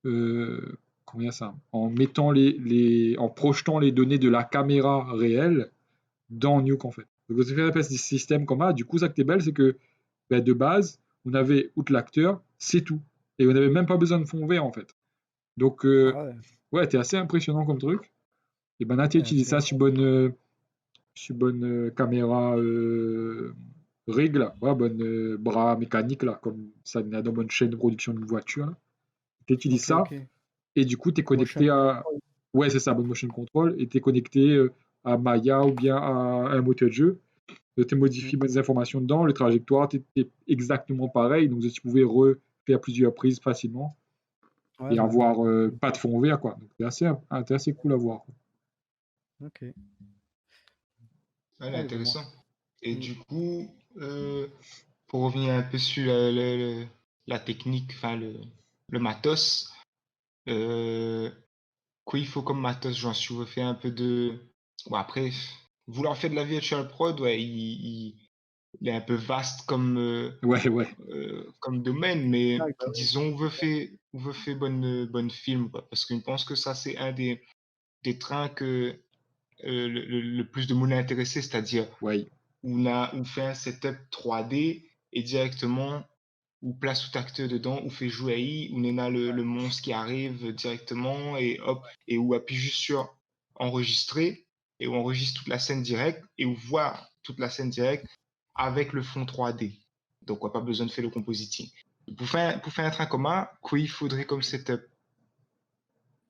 comment ça, en mettant en projetant les données de la caméra réelle dans Nuke en fait. Donc vous avez fait des systèmes comme ça. Du coup, ça qui est belle, c'est que ben, de base, on avait outre l'acteur, c'est tout. Et on n'avait même pas besoin de fond vert en fait. Donc ah ouais, ouais, t'es assez impressionnant comme truc. Et ben là, tu ouais, utilises c'est ça sur bonne caméra règle, ouais, bonne bras mécanique là, comme ça dans bonne chaîne de production d'une voiture. Tu utilises ok, ça ok. et du coup, tu es Motion connecté à. control. Ouais, c'est ça, bonne motion control. Et tu es connecté à Maya ou bien à un moteur de jeu. Tu Mm. modifies des informations dedans, le trajectoire est exactement pareil. Donc, tu pouvais refaire plusieurs prises facilement Ouais, et bah, avoir pas de fond vert. Quoi. Donc, c'est assez cool à voir. Quoi. ok. Ouais, Ah, je vois. intéressant. Et Mm. du coup, pour revenir un peu sur la technique, enfin le matos, euh, quoi il faut comme matos, j'en suis refait un peu de. Bon, après, vouloir faire de la virtual prod, ouais, il est un peu vaste Ouais, ouais. comme domaine, mais Ouais, bah oui. disons, on veut faire bonne film, quoi, parce qu'on pense que ça, c'est un des trains que le plus de monde est intéressé, c'est-à-dire Ouais. on fait un setup 3D et directement on place tout acteur dedans, on fait jouer, on a le monstre qui arrive directement et hop, et on appuie juste sur enregistrer et on enregistre toute la scène directe et on voit toute la scène directe avec le fond 3D. Donc on n'a pas besoin de faire le compositing. Pour faire un train commun, quoi il faudrait comme setup?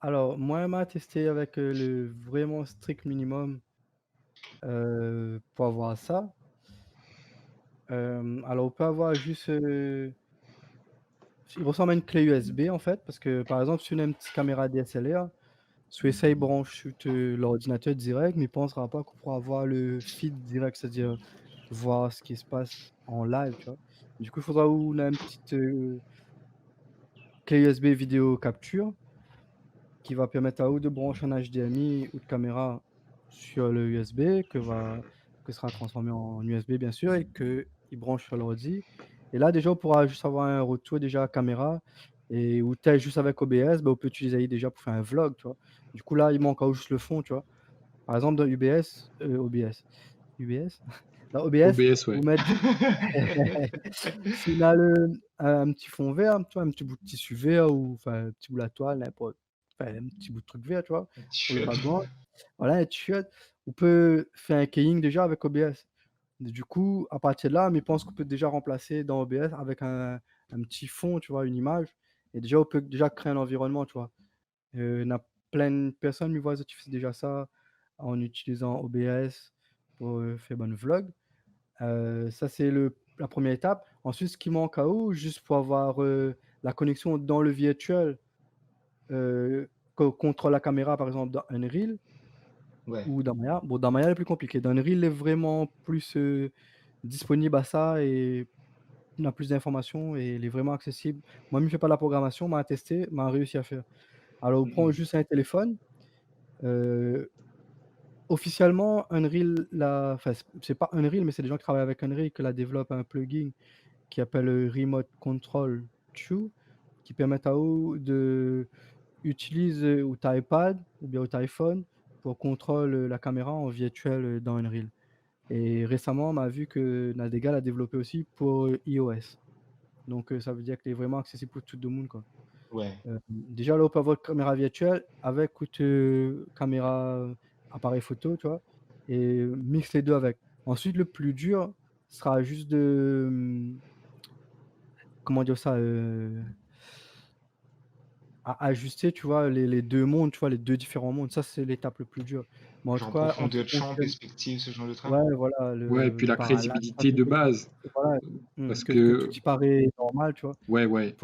Alors, moi, m'a testé avec le vraiment strict minimum pour avoir ça. Alors, on peut avoir juste. Il ressemble à une clé USB en fait, parce que par exemple, si on a une petite caméra DSLR, si on essaye branche l'ordinateur direct, mais il ne pensera pas qu'on pourra avoir le feed direct, c'est-à-dire voir ce qui se passe en live, tu vois. Du coup, il faudra on a une petite clé USB vidéo capture qui va permettre à ou de brancher un HDMI ou de caméra sur le USB que sera transformé en USB bien sûr et qu'il branche sur l'ordi. Et là déjà on pourra juste avoir un retour déjà caméra et ou tel juste avec OBS, bah, on peut utiliser déjà pour faire un vlog, tu vois. Du coup là, il manque juste le fond, tu vois. Par exemple dans UBS? Dans OBS, OBS, ouais. vous mettez si on a un petit fond vert, tu vois, un petit bout de tissu vert ou enfin un petit bout de la toile, n'importe, enfin un petit bout de truc vert, tu vois, pour le T-shirt. background. Voilà, un t-shirt. On peut faire un keying déjà avec OBS. Du coup, à partir de là, mais je pense qu'on peut déjà remplacer dans OBS avec un petit fond, tu vois, une image. Et déjà, on peut déjà créer un environnement, tu vois. Il y en a plein de personnes, mi voient qui font déjà ça en utilisant OBS pour faire bonne vlog. Ça, c'est la première étape. Ensuite, ce qui manque à eux, juste pour avoir la connexion dans le virtuel contre la caméra, par exemple, dans Unreal Ouais. ou dans Maya. Bon, dans Maya, c'est plus compliqué. Dans Unreal, il est vraiment plus disponible à ça et on a plus d'informations et il est vraiment accessible. Moi-même, je fais pas la programmation, m'a testé, m'a réussi à faire. Alors, on prend juste un téléphone. euh, Officiellement, Unreal, enfin, c'est pas Unreal, mais c'est des gens qui travaillent avec Unreal qui la développent un plugin qui appelle Remote Control 2, qui permet à vous de utiliser ou ta iPad ou bien ton iPhone pour contrôler la caméra en virtuel dans Unreal. Et récemment, on a vu que Nadega l'a développé aussi pour iOS. Donc, ça veut dire qu'il est vraiment accessible pour tout le monde, quoi. Ouais. Déjà, là, on peut avoir une caméra virtuelle avec caméra appareil photo, tu vois, et mixe les deux avec. Ensuite, le plus dur sera juste de, comment dire ça, à ajuster, tu vois, les deux mondes, tu vois, les deux différents mondes. Ça, c'est l'étape le plus dure. Mais en tout Genre cas, on peut profondeur de champ, confirmer. perspective, ce genre de truc. Ouais, voilà, Ouais, et puis le la parallaxe, crédibilité de base. voilà, Parce que tout que, y paraît normal, tu vois. ouais.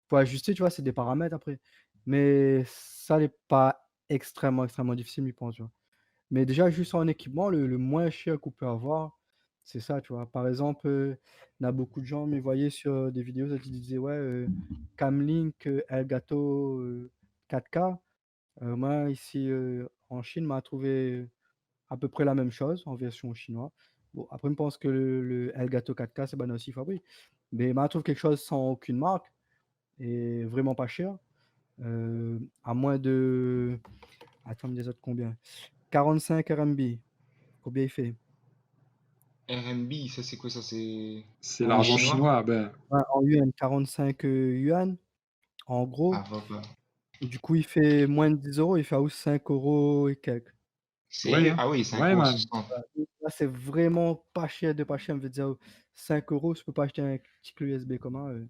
Pour ajuster, tu vois, c'est des paramètres après. Mais ça n'est pas extrêmement difficile, je pense, tu vois. Mais déjà, juste en équipement, le moins cher qu'on peut avoir, c'est ça, tu vois. Par exemple, il y a beaucoup de gens me voyaient sur des vidéos qui disaient, ouais, Camlink Elgato 4K. Moi, ici, en Chine, m'a trouvé à peu près la même chose en version chinoise. Bon, après, je pense que le Elgato 4K, c'est pas aussi fabriqué. Mais m'a trouvé quelque chose sans aucune marque et vraiment pas cher. À moins de. Attends, des autres combien? 45 RMB. Combien il fait? RMB, ça c'est quoi ça? C'est En, En l'argent chinois? chinois, ben, ouais, en yuan, 45 yuan, en Ah, gros. va pas. Du coup, il fait moins de 10 euros, il fait à 5 euros et quelques. Sérieux? ouais, Ah oui, ouais, man. 5,60 €. Là, c'est vraiment pas cher de pas cher. On veut dire 5 euros, tu peux pas acheter un petit clé USB commun.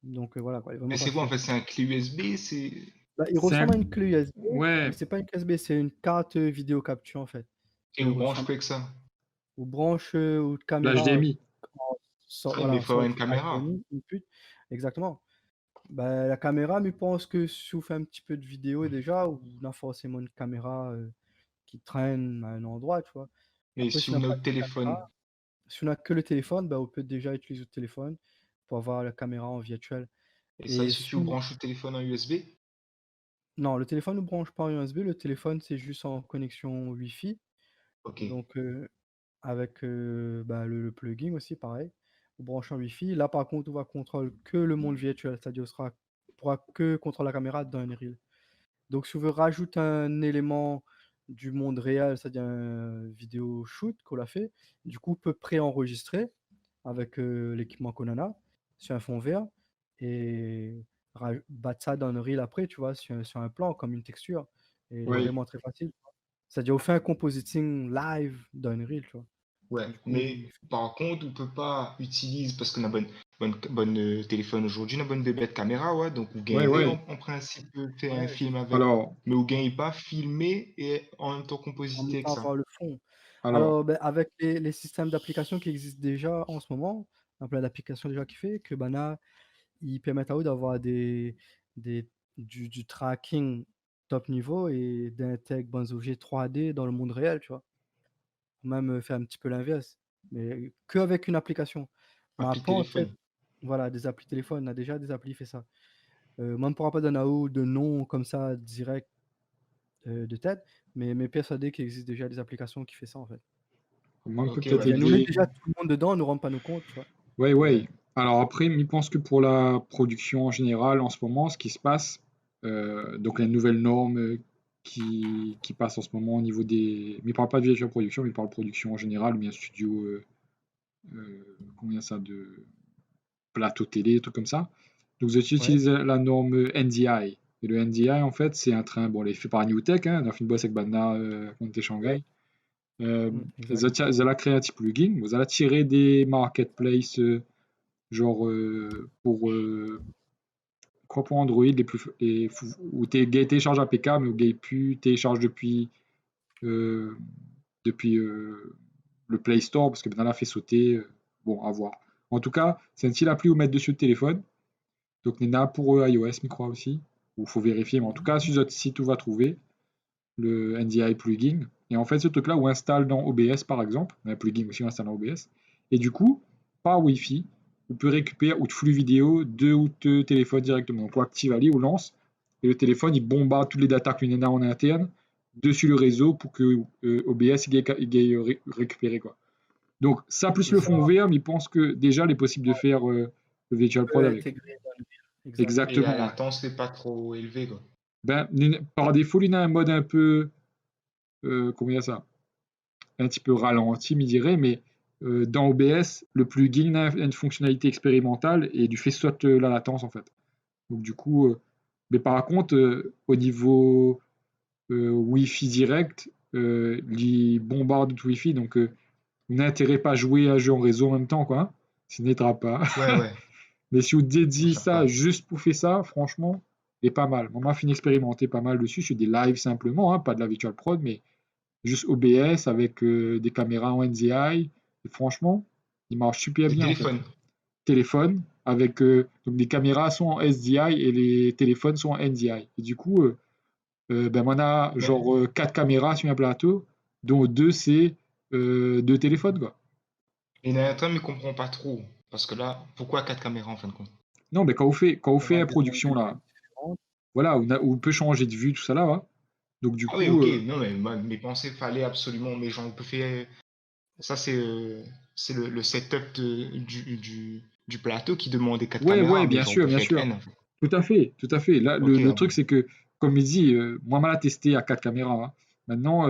Donc voilà, quoi, il est Mais vraiment pas c'est quoi en cher. fait? C'est un clé USB? C'est. Bah, il C'est ressemble un... à une clé USB, mais Ouais, c'est pas une clé USB, c'est une carte vidéo capture en fait. Et Il on branche ressemble quoi avec ça? aux branches ou de caméra l'HDMI. Ah, mais il voilà, faut avoir une sortie caméra. HDMI, input. Exactement. Bah, la caméra, je pense que si vous faites un petit peu de vidéo déjà, ou on a forcément une caméra qui traîne à un endroit, tu vois. Mais Après, si si on on n'a a pas au de téléphone. caméra, si on n'a que le téléphone, bah, on peut déjà utiliser le téléphone pour avoir la caméra en virtuel. Et ça, il Et suffit de brancher le téléphone en USB? non, le téléphone ne branche pas en USB, le téléphone c'est juste en connexion Wi-Fi. Ok. Donc avec bah, le plugin aussi, pareil. On branche en Wi-Fi. Là, par contre, on va contrôler que le monde virtuel, c'est-à-dire on pourra que contrôler la caméra dans Unreal. Donc, si on veut rajouter un élément du monde réel, c'est-à-dire un vidéo shoot qu'on a fait, du coup, on peut pré-enregistrer avec l'équipement qu'on en a sur un fond vert et battre ça dans Unreal après, tu vois, sur un plan comme une texture. Et il est Oui. vraiment très facile. C'est-à-dire, on fait un compositing live dans Unreal, tu vois. Ouais. Du coup, Mais par contre, on peut pas utiliser, parce qu'on a bonne téléphone aujourd'hui, on a bonne bête caméra, ouais. Donc, vous gagnerez Ouais. en principe faire un ouais, film avec. Alors, Mais vous gagnez pas filmer et en même temps en même compositer avec temps ça. avoir le fond. alors, Alors, ben, avec les systèmes d'application qui existent déjà en ce moment, il y a plein d'applications déjà qui fait que Bana, ils permettent à eux d'avoir des, du tracking top niveau et d'intégrer bons objets 3D dans le monde réel, tu vois. Ou même faire un petit peu l'inverse, mais qu'avec une application. Appli Maintenant, en tête, téléphone. voilà, des applis téléphone, on a déjà des applis qui fait ça. Moi, on ne pourra pas donner à eux de nom comme ça direct de tête, mais persuadé qu'il existe déjà des applications qui fait ça en fait. moi, on peut Ok, peut-être ouais. C'est-à-dire, nous, on est aider. déjà tout le monde dedans, on ne rentre pas nos comptes, tu vois. Ouais. Ouais. Alors après, je pense que pour la production en général, en ce moment, ce qui se passe, donc les nouvelles normes qui passent en ce moment au niveau des... Mais il ne parle pas de visual production, mais il parle de production en général, ou bien studio, combien ça, de plateau télé, trucs comme ça. Donc vous Ouais, utilisez la norme NDI. Et le NDI, en fait, c'est un train, bon, il est fait par Newtek, hein, on a fait une boîte avec Banda quand on était Shanghai. exact. Ils ont créé un petit plugin, vous allez tirer des marketplaces, genre pour quoi, pour Android, où tu télécharges APK, mais où tu plus télécharges euh, depuis le Play Store, parce que Banana fait sauter. Bon, à voir. En tout cas, c'est un style appli où mettre dessus le téléphone. Donc, il y en a pour iOS, je crois aussi. Il faut vérifier, mais en tout cas, sur notre site, on va trouver le NDI plugin. Et en fait, ce truc-là, on installe dans OBS, par exemple. Un plugin aussi, on installe dans OBS. Et du coup, par Wi-Fi, ou peut récupérer ou de flux vidéo de ou te téléphone directement. Donc, on active Ali ou lance, et le téléphone, il bombarde toutes les datas que l'on a en interne dessus le réseau pour que OBS il ait récupéré, quoi. Donc, ça plus Et le ça, fond vert, mais il pense que déjà, il est possible de faire le Virtual Prod peut avec. intégrer dans le exact. Et la Exactement, ouais. latence n'est pas trop élevée, quoi. Ben, par défaut, il a un mode un peu, comment dire ça, un petit peu ralenti, me dirait, mais dans OBS, le plugin a une fonctionnalité expérimentale et du fait saute la latence, en fait. Donc, du coup, mais par contre, au niveau Wi-Fi direct, il bombarde tout Wi-Fi, donc vous n'intéressez pas à jouer à un jeu en réseau en même temps, quoi. Ça n'aidera pas. Ouais. Mais si vous Ça dédiez sert ça pas. juste pour faire ça, franchement, c'est pas mal. Moi, j'ai fini d'expérimenter pas mal dessus. Je fais des lives simplement, hein, pas de la virtual prod, mais juste OBS avec des caméras en NDI. Et franchement, il marche super Des bien en fait. téléphones. Téléphone avec donc les caméras sont en SDI et les téléphones sont en NDI. Et du coup, ben on a Mais, genre 4 caméras sur un plateau, dont 2 c'est 2 téléphones quoi. mais Nathan ne comprend pas trop. Parce que là, pourquoi 4 caméras en fin de compte? Non, mais quand on Il y fait aura la des angles production de là, vue différents. voilà, où on peut changer de vue, tout ça là, hein. Donc du Ah oui, coup, ok. Non, mais mes pensées fallait absolument. Mais genre, on peut faire. Ça, c'est le setup du plateau qui demandait 4 ouais, caméras. ouais, Mais bien genre, on sûr, peut bien faire sûr. N en fait. Tout à fait, tout à fait. Là, Ok, le ah bon. truc, c'est que, comme il dit, moi, mal à tester à 4 caméras, hein. Maintenant,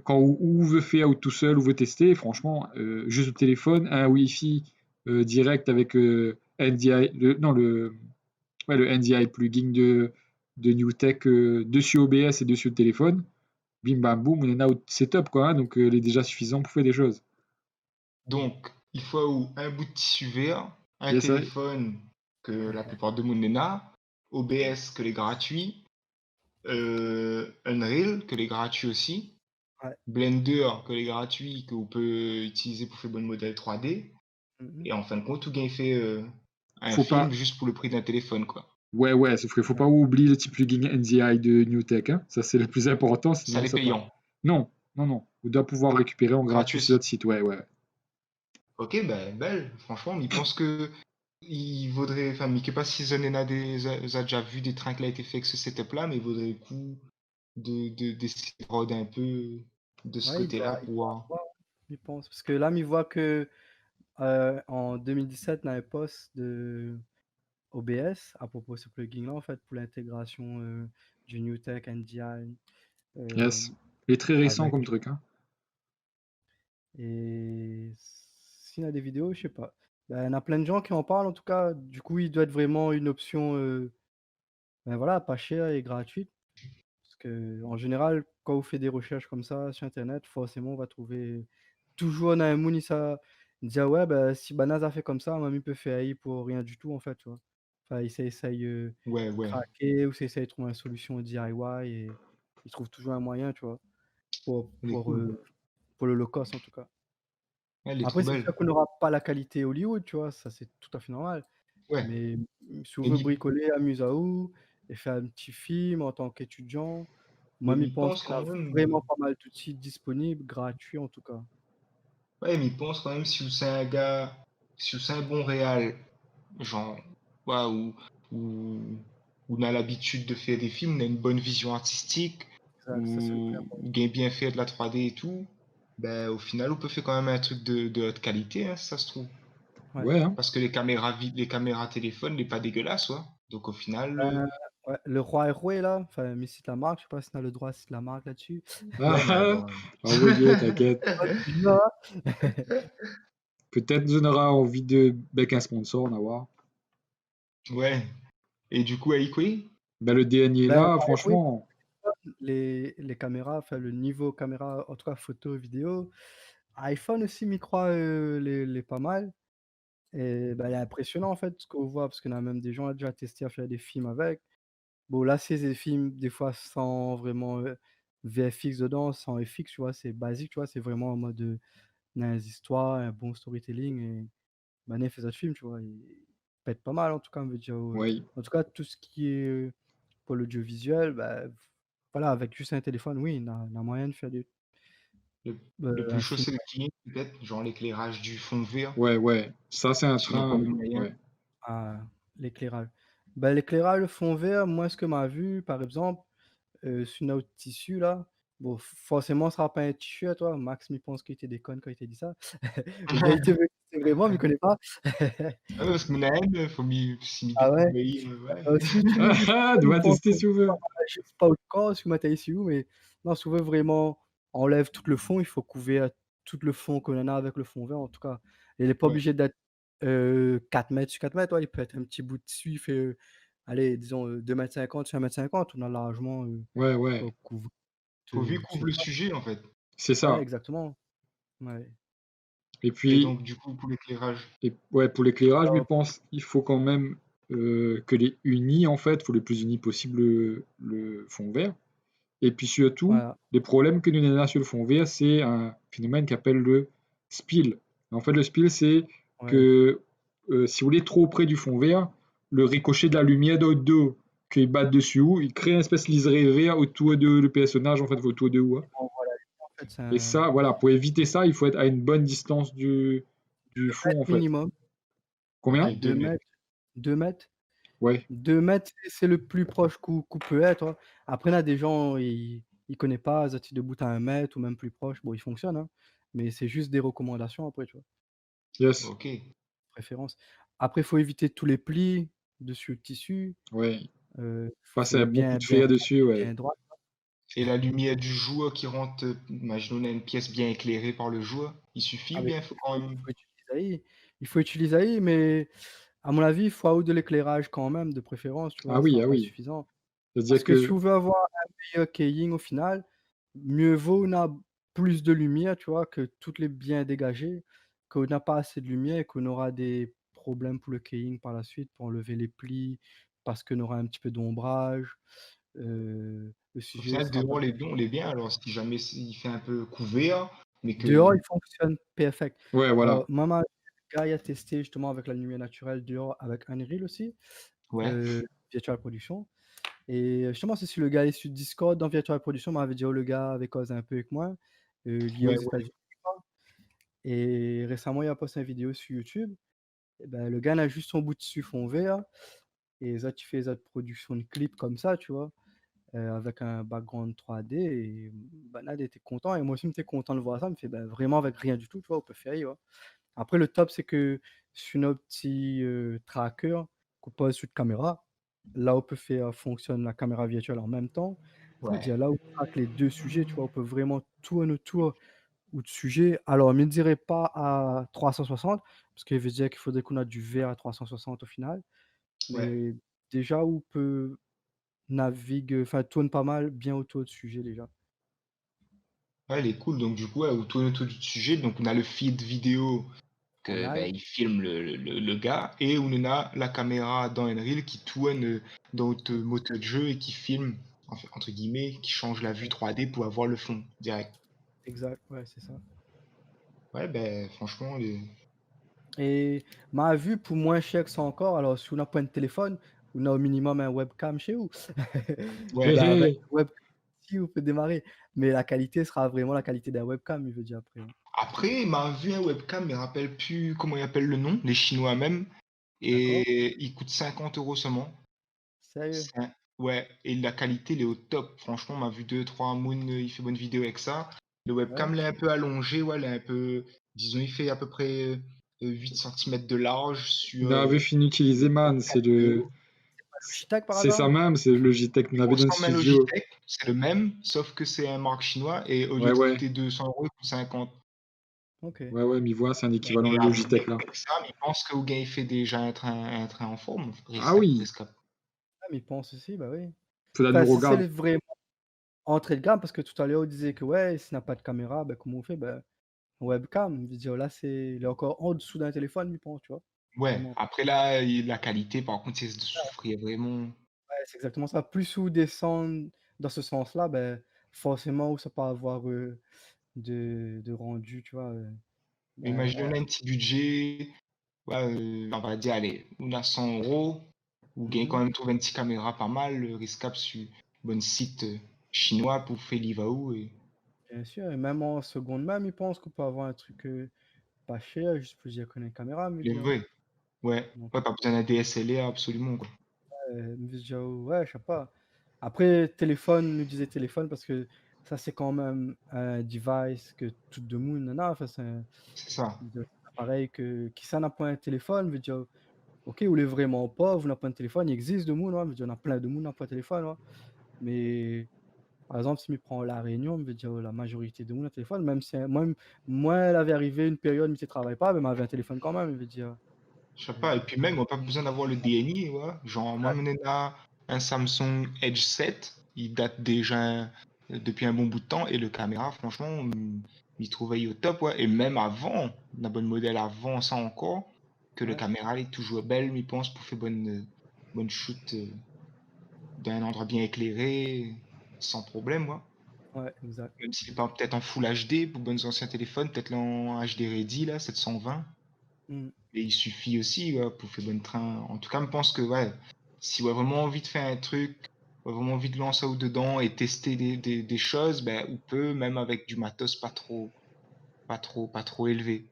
quand ou veut faire ou tout seul ou veut tester, franchement, juste le téléphone, un Wi-Fi direct avec NDI, non, ouais, le NDI plugin de NewTek dessus OBS et dessus le téléphone, bim bam boum, on en a au setup, quoi, hein, donc il est déjà suffisant pour faire des choses. Donc, il faut un bout de tissu vert, un Yes, I. téléphone que la plupart de monde en a, OBS que les gratuits, Unreal que les gratuits aussi, Ouais. Blender que les gratuits que vous pouvez utiliser pour faire bon modèle 3D, Mhm. et en fin de compte, tout gain fait un Faut film pas, juste pour le prix d'un téléphone, quoi. ouais, ouais, sauf qu'il faut Ouais. pas oublier le petit plugin NDI de NewTek, hein. Ça, c'est le plus important, Ça sinon les ça part. payant. Non, non, non. Vous doit pouvoir récupérer en gratuit sur Gratos. notre site, ouais, ouais. Ok, ben belle. Franchement, mais pense que il vaudrait, enfin, mais je sais pas si Zen a déjà vu des trains qui a été fait avec ce setup-là, mais il vaudrait le coup d'essayer de roder un peu de ce Ouais, côté-là il pour doit voir. avoir, je pense. Parce que là, il voit que en 2017, on avait post de OBS à propos de ce plugin-là, en fait, pour l'intégration du NewTek NDI euh, Yes. Il est très récent avec. comme truc, hein. Et s'il y a des vidéos, je sais pas. Ben, il y en a plein de gens qui en parlent, en tout cas. Du coup, il doit être vraiment une option ben voilà, pas chère et gratuite. Parce que, en général, quand vous faites des recherches comme ça sur Internet, forcément, on va trouver toujours dans un mood, il dit, ah ouais, bah, si Banaz a fait comme ça, moi, il peut faire AI pour rien du tout, en fait, tu vois. Enfin, il essaye Ouais. craquer ou essaye de trouver une solution DIY et il trouve toujours un moyen, tu vois, pour, Elle est pour, cool. euh, pour le low cost, en tout cas. Elle est trop Après, c'est belle. sûr qu'on n'aura pas la qualité Hollywood, tu vois, ça c'est tout à fait normal. Ouais. Mais si on Mais veut m'y bricoler, amuse à vous et faire un petit film en tant qu'étudiant, mais moi, je m'y pense pense qu'il y quand a même. vraiment pas mal d'outils disponibles, gratuits en tout cas. Ouais, m'y pense quand même si vous êtes un gars, si vous êtes un bon réal, genre, ouais, ou, ou on a l'habitude de faire des films, on a une bonne vision artistique, Exact, ça c'est le plus ou important. gain bien fait de la 3D et tout, ben au final on peut faire quand même un truc de haute qualité, hein, si ça se trouve. Ouais. Ouais, hein. Parce que les caméras téléphone, n'est pas dégueulasse, ouais. Donc au final, Euh, ouais, le roi Héroué là, enfin, mais cite la marque, je sais pas si on a le droit de citer la marque là-dessus. Ah, ouais, mais ah, bon. envoyez, t'inquiète. Ah, tu dis, ah. Peut-être on aura envie de bec un sponsor, on va voir. Ouais. Et du coup, Aikwe, Ben, le dernier Ben, là, roi Héroué, franchement, les caméras, enfin le niveau caméra, en tout cas photo, vidéo, iPhone aussi, m'y croit, les pas mal. Et bah, il est impressionnant en fait ce qu'on voit, parce qu'on a même des gens qui ont déjà testé à faire des films avec. Bon, là, c'est des films des fois sans vraiment VFX dedans, sans FX, tu vois, c'est basique, tu vois, c'est vraiment en mode on a des histoires, un bon storytelling. Et Manet fait ça de film, tu vois, il pète pas mal en tout cas, on veut dire. oui. En tout cas, tout ce qui est pour l'audiovisuel, bah, voilà, avec juste un téléphone, oui, on a moyen de faire Le plus un chaud, film. c'est le clean, peut-être, genre l'éclairage du fond vert, Ouais. Ça, c'est un si on n'a pas train. les moyens. Ouais. Ah, l'éclairage. Ben, l'éclairage, le fond vert, moi, ce que m'a vu, par exemple, sur notre tissu là, bon, forcément, ça sera pas un t-shirt, toi. Max, il pense qu'il te déconne quand il te dit ça. Ou bien il te veut c'est vraiment, mais il connaît pas. Ah ouais, parce qu'on a un, faut s'y Ah ouais? découvrir, ouais. Si tu veux des Tu personnes, ils vas pensent tester si tu veux. je sais pas au corps, sur ma taille ici où, mais non, si on veut vraiment enlève tout le fond, il faut couvrir tout le fond que l'on a avec le fond vert, en tout cas. Il est pas Ouais. obligé d'être, 4 mètres sur 4 mètres, ouais, il peut être un petit bout de tissu, il fait, allez, disons, 2,50 m sur 1,50 m, on a largement, Ouais. quoi couvrir Pourvu toute qu'il couvre le surface. sujet, en fait. C'est Ouais, ça. exactement, ouais. Et Et puis, donc, du coup, pour l'éclairage. ouais, pour l'éclairage, mais Alors pense, il faut quand même que les unis, en fait, il faut le plus uni possible le fond vert. Et puis surtout, voilà, les problèmes que nous avons sur le fond vert, c'est un phénomène qu'on appelle le spill. En fait, le spill, c'est ouais. que si vous voulez trop près du fond vert, le ricochet de la lumière de votre dos qu'il bat dessus, il crée une espèce de liseré vert autour de le personnage, en fait, autour de vous. Bon, voilà, en fait, c'est Et un ça, voilà, pour éviter ça, il faut être à une bonne distance du 2 fond, mètres en fait. minimum, Combien? Ouais, 2 2 mètres. mètres, 2 mètres. Ouais. 2 mètres, c'est le plus proche qu'on peut être, hein. Après, il y a des gens, ils connaissent pas, ils attirent debout à 1 mètre ou même plus proche. Bon, ils fonctionnent, hein, mais c'est juste des recommandations après, tu vois? Yes. Ok. Préférence. Après, il faut éviter tous les plis dessus le tissu, Ouais. Passer faut un bon coup bien de bien fer dessus, fermer, ouais. bien droit. Et la lumière du joueur qui rentre, imaginons on a une pièce bien éclairée par le joueur, il suffit ou Avec bien il faut quand il même. faut utiliser AI. Il faut utiliser AI, mais à mon avis, il faut avoir de l'éclairage quand même, de préférence, tu vois? Ça Ah va pas être oui. suffisant. C'est-à-dire Parce que si que, on veut avoir un meilleur keying au final, mieux vaut on a plus de lumière, tu vois, que toutes les bien dégagées, qu'on n'a pas assez de lumière et qu'on aura des problèmes pour le keying par la suite, pour enlever les plis, parce qu'on aura un petit peu d'ombrage, le Au sujet final, sera pas dehors, on est bien. Alors, si jamais il fait un peu couvert, mais dehors, que. il fonctionne perfect. ouais, voilà. Alors le gars, il a testé justement avec la lumière naturelle dehors avec Unreal aussi, Ouais, Virtual Production. Et justement, c'est sur le gars est sur Discord dans Virtual Production m'avait dit: «Oh le gars avait causé un peu avec moi». Il est aux ouais. États-Unis, je crois, et récemment, il a posté une vidéo sur YouTube. Et ben, le gars, il a juste son bout dessus fond vert et les autres, il fait les autres productions de clips comme ça, tu vois? Avec un background 3D et Banal était content et moi aussi, j'étais content de voir ça. Il me fait: «Ben, vraiment avec rien du tout, tu vois, on peut faire, tu vois?» Après le top, c'est que sur notre petit, tracker qu'on pose sur une caméra, là, on peut faire fonctionne la caméra virtuelle en même temps. Ouais. C'est-à-dire là, on traque les 2 sujets, tu vois? On peut vraiment tourner autour ou de sujets. Alors, ne me dirais pas à 360 parce qu'il veut dire qu'il faudrait qu'on a du vert à 360 au final, Ouais. mais déjà on peut enfin tourne pas mal bien autour de sujet déjà. Ouais, elle est cool. Donc, du coup, ouais, autour du sujet. Donc, on a le feed vidéo En que ben, live, il filme le gars et on a la caméra dans Unreal qui tourne dans notre moteur de jeu et qui filme, entre guillemets, qui change la vue ouais, 3D pour avoir le fond direct. exact, ouais, c'est ça. Ouais, ben, franchement, Et ma vue pour moins cher que ça encore, alors si on n'a pas un téléphone, on a au minimum un webcam chez vous. ouais. Hé, Ben, avec hé. un webcam si on peut démarrer, mais la qualité sera vraiment la qualité d'un webcam, il veut dire après, hein. Après, il m'a vu un webcam, mais je me rappelle plus comment il appelle le nom, les Chinois même, D'accord? et il coûte 50 € seulement. Sérieux? Ouais, et la qualité, il est au top. Franchement, on m'a vu 2-3 moon, il fait bonne vidéo avec ça. Le Ouais? webcam, il est un peu allongé, ouais, il est un peu, disons, il fait à peu près 8 cm de large On sur avait fini d'utiliser Man, 4 de haut. Logitech par c'est ça hasard? même, c'est le Logitech qu'on Il avait dans le ressemble à un studio. Logitech, c'est le même, sauf que c'est un marque chinois, et au lieu de Ouais. coûter 200 €, il coûte 50. OK. Ouais, mais voilà, c'est un équivalent Et de Logitech là. avec ça, il pense que Ougain il fait déjà un train en forme. Ah oui, Rescap. Ah mais il pense aussi, bah oui. faudra nous Enfin, si c'est regarder. le vraiment entrée de gamme, parce que tout à l'heure on disait que ouais, s'il n'a pas de caméra, bah, comment on fait? Bah, webcam, je veux dire là, il est encore en dessous d'un téléphone, je pense, tu vois? Ouais, Vraiment. après là, la qualité, par contre, c'est de souffrir vraiment. Ouais, c'est exactement ça. Plus on descend dans ce sens-là, ben, forcément, où ça peut avoir, de rendu, tu vois, Mais ben, imaginez, on a un petit budget, ouais, on va dire, allez, on a 100 €, ou gagne quand mmh même trouver une petite caméra pas mal, Rescap sur bon site chinois pour faire l'Ivaou. Et Bien sûr, et même en seconde main, ils pensent qu'on peut avoir un truc pas cher, juste pour dire qu'on a une caméra, mais Les dire. vrais. Ouais. Donc, Ouais, pas besoin d'un DSLR absolument, quoi. me dire, ouais, je sais pas. Après, téléphone, nous disait téléphone parce que ça, c'est quand même un device que tout le monde en a. Enfin, C'est ça. c'est un appareil qui ça n'a pas un téléphone, veut dire, ok, vous l'êtes vraiment pauvre, vous n'avez pas un téléphone, il existe de monde, ouais, veut dire, il y en a plein de monde qui n'ont pas un téléphone, ouais. Mais par exemple, si je prends La Réunion, je veux dire, la majorité de monde a un téléphone, même si moi, elle avait arrivé une période où je ne travaillais pas, mais elle avait un téléphone quand même, je veux dire. Je sais pas. Et puis même, on n'a pas besoin d'avoir le DNI, ouais. Genre, moi, Exact. maintenant, là, un Samsung Edge 7, il date déjà depuis un bon bout de temps. Et le caméra, franchement, il trouvait au top, ouais. Et même avant, la bonne modèle avant ça encore, que le Ouais, caméra est toujours belle, il pense, pour faire bonne shoot d'un endroit bien éclairé, sans problème, ouais. ouais, exact. Même s'il est pas peut-être en Full HD pour bonnes anciens téléphones, peut-être là en HD Ready, là, 720. Mm. Et il suffit aussi, ouais, pour faire bon train. En tout cas, je pense que, ouais, si on a vraiment envie de faire un truc, on a vraiment envie de lancer ou dedans et tester des choses, ben, on peut, même avec du matos pas trop élevé.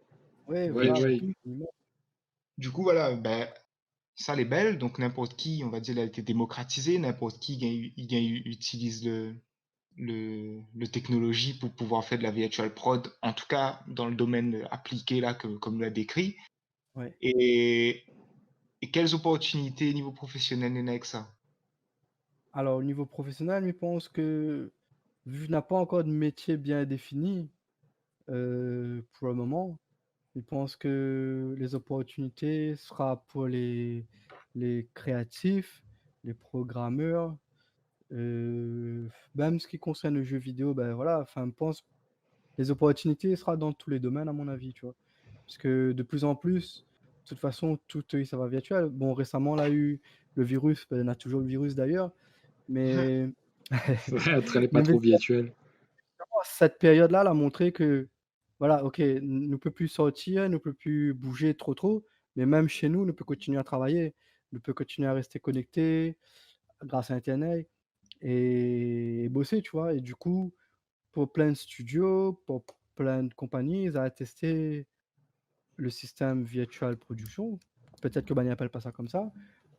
Ouais, Oui, voilà. oui. Du coup, voilà, ben, ça, les belles, donc n'importe qui, on va dire, elle a été démocratisée, n'importe qui utilise le technologie pour pouvoir faire de la virtual prod, en tout cas dans le domaine appliqué là, comme l'a décrit. Ouais. Et, et quelles opportunités niveau professionnel il y en a avec ça? Alors, au niveau professionnel, je pense que, vu qu'on n'a pas encore de métier bien défini, pour le moment, je pense que les opportunités sera pour les créatifs, les programmeurs, même ce qui concerne le jeu vidéo, ben voilà, enfin, je pense les opportunités sera dans tous les domaines, à mon avis, tu vois. Parce que de plus en plus, de toute façon, tout, ça va virtuel. Bon, récemment, là, eu le virus, ben, on a toujours le virus d'ailleurs, mais, C'est vrai, être elle est pas mais trop virtuelle. cette période-là, elle a montré que, voilà, ok, ne peut plus sortir, ne peut plus bouger trop, mais même chez nous, on peut continuer à travailler, on peut continuer à rester connecté grâce à Internet et bosser, tu vois. Et du coup, pour plein de studios, pour plein de compagnies, ils ont testé le système Virtual Production. Peut-être que Bani n'appelle pas ça comme ça,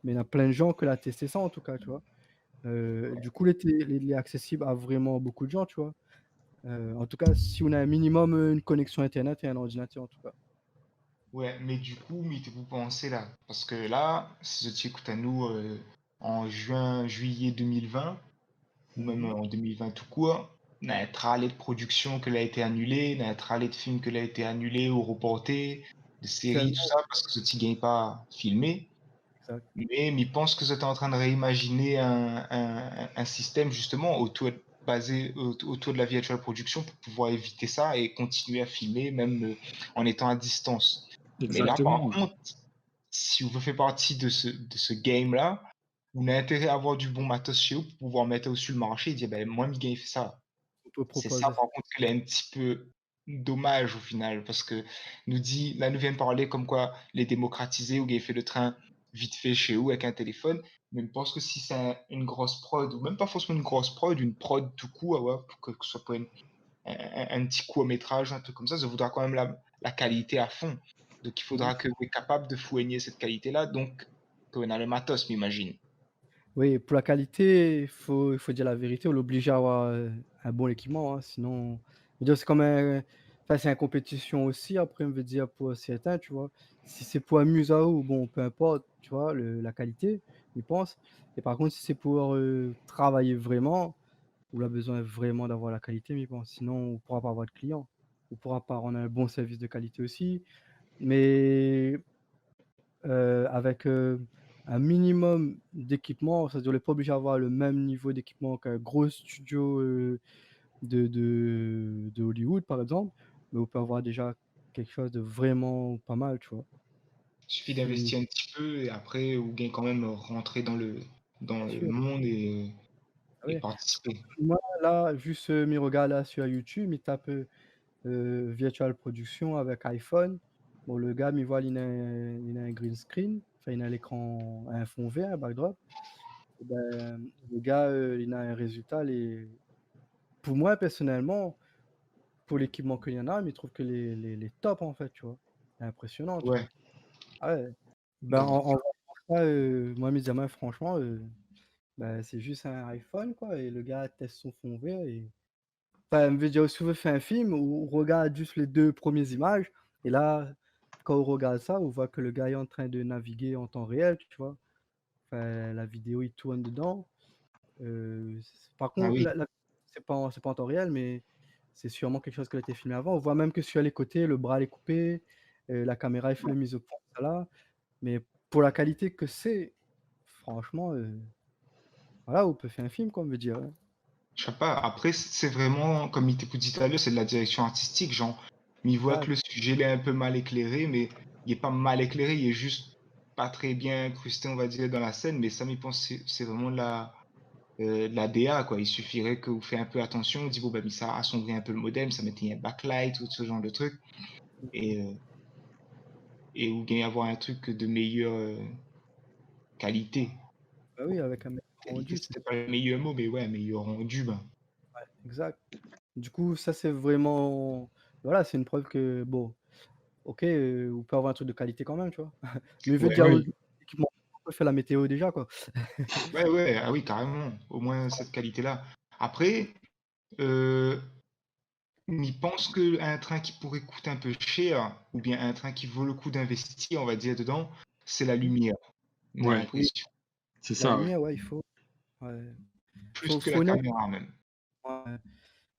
mais il y a plein de gens qui l'ont testé ça en tout cas, tu vois. Du coup, il est accessible à vraiment beaucoup de gens, tu vois. En tout cas, si on a un minimum une connexion Internet et un ordinateur, en tout cas. Ouais, mais du coup, mais vous pensez là? Parce que là, si je t'écoute à nous en juillet 2020, ou même Mhm. en 2020 tout court, il y a un trailer de production qui a été annulé, il y a un trailer de film qui a été annulé ou reporté, de séries, tout Tellement, ça, parce que ce petit gagne pas filmé. exact. Mais je pense que j'étais en train de réimaginer un système justement basé autour de la virtual production pour pouvoir éviter ça et continuer à filmer même en étant à distance. Mais là, par Exactement. contre, si vous faites partie de ce game-là, vous avez intérêt à avoir du bon matos chez vous pour pouvoir mettre sur le marché et dire, ben, moi, Miguel, il fait ça. On peut C'est ça, proposer ça. par contre, qu'il est un petit peu dommage au final, parce que là, nous vient de parler comme quoi les démocratiser ou fait le train vite fait chez vous avec un téléphone. Mais je pense que si c'est une grosse prod, ou même pas forcément une grosse prod, une prod tout court, ouais, pour que ce soit pas un petit court-métrage, un truc comme ça voudra quand même la qualité à fond. Donc il Mhm. faudra que vous êtes capable de fouiner cette qualité-là, donc qu'on a le matos, m'imagine. Oui, pour la qualité, il faut dire la vérité, on l'oblige à avoir un bon équipement, hein, sinon, je veux dire, c'est comme enfin, c'est une compétition aussi, après, on veut dire, pour certains, tu vois. Si c'est pour amuser ou bon, peu importe, tu vois, la qualité, je pense. Et par contre, si c'est pour travailler vraiment, on a besoin vraiment d'avoir la qualité, je pense. Sinon, on ne pourra pas avoir de clients. On ne pourra pas rendre un bon service de qualité aussi. Mais avec un minimum d'équipement, c'est-à-dire on n'est pas obligé d'avoir le même niveau d'équipement qu'un gros studio de Hollywood, par exemple, mais on peut avoir déjà quelque chose de vraiment pas mal, tu vois. Il suffit Si, d'investir un petit peu et après, vous gagnez quand même rentrer dans bien le sûr. monde Ah et ouais. participer. Moi, là, juste mes regards là sur YouTube, il tape Virtual Production avec iPhone. Bon, le gars, il voit, il a un green screen, enfin, il a l'écran, un fond vert, un backdrop. Et ben, le gars, il a un résultat. Pour moi, personnellement, pour l'équipement qu'il y en a, mais ils trouvent que les top, en fait, tu vois. C'est impressionnant, tu vois. Ouais, Ah ouais. Ben, donc, en voyant ça, moi, mes gamins, franchement, ben, c'est juste un iPhone, quoi, et le gars teste son fond vert et enfin, je veux dire, si on fait un film, on regarde juste les 2 premières images et là, quand on regarde ça, on voit que le gars est en train de naviguer en temps réel, tu vois? Enfin, la vidéo, il tourne dedans. Par ah contre, oui, c'est pas en temps réel, mais c'est sûrement quelque chose qui a été filmé avant. On voit même que sur les côtés, le bras, il est coupé, la caméra, il fait la mise au point, ça là. Mais pour la qualité que c'est, franchement, voilà, on peut faire un film, quoi, on veut dire, hein. je sais pas. Après, c'est vraiment, comme il t'écoute dit tout à l'heure, c'est de la direction artistique, genre, mais il voit que Exact. le sujet il est un peu mal éclairé, mais il est pas mal éclairé, il est juste pas très bien incrusté, on va dire, dans la scène, mais ça, il pense que c'est vraiment de la DA, quoi. Il suffirait que vous faites un peu attention, vous dites, bon, bah, ça assombrit un peu le modem, ça mettait un backlight ou ce genre de truc, et, euh, et vous gagnez à avoir un truc de meilleure qualité. Bah oui, avec un meilleur Qualité, rendu, tu c'était pas le meilleur mot, mais ouais, meilleur rendu, ben. ouais, exact. Du coup, ça, c'est vraiment voilà, c'est une preuve que bon, OK, on peut avoir un truc de qualité quand même, tu vois? Mais je veux Ouais, dire, Oui, l'équipement, on peut faire la météo déjà, quoi. ouais, ouais, ah oui, carrément, au moins cette qualité-là. Après, euh, il pense qu'un train qui pourrait coûter un peu cher, ou bien un train qui vaut le coup d'investir, on va dire, dedans, c'est la Mmh. lumière, on a ouais, Oui, l'impression. c'est la ça, ouais. lumière, ouais, il faut ouais, Plus que la faut naître caméra même. ouais,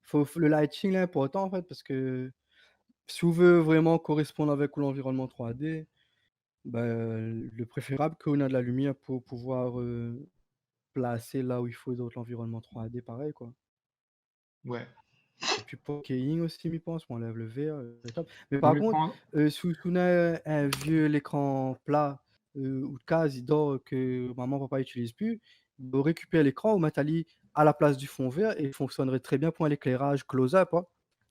faut le lighting, là, important, en fait, parce que si on veut vraiment correspondre avec l'environnement 3D, bah, le préférable qu'on a de la lumière pour pouvoir, placer là où il faut dans l'environnement 3D pareil, quoi. Ouais, Et puis pour le keying aussi, m'y pense, on enlève le verre, c'est top. Mais Moi, par je contre, prends- si on a un vieux écran plat, ou de case d'or que maman, papa utilisent plus, on récupère l'écran, on met à la place du fond vert et il fonctionnerait très bien pour un éclairage close-up, hein.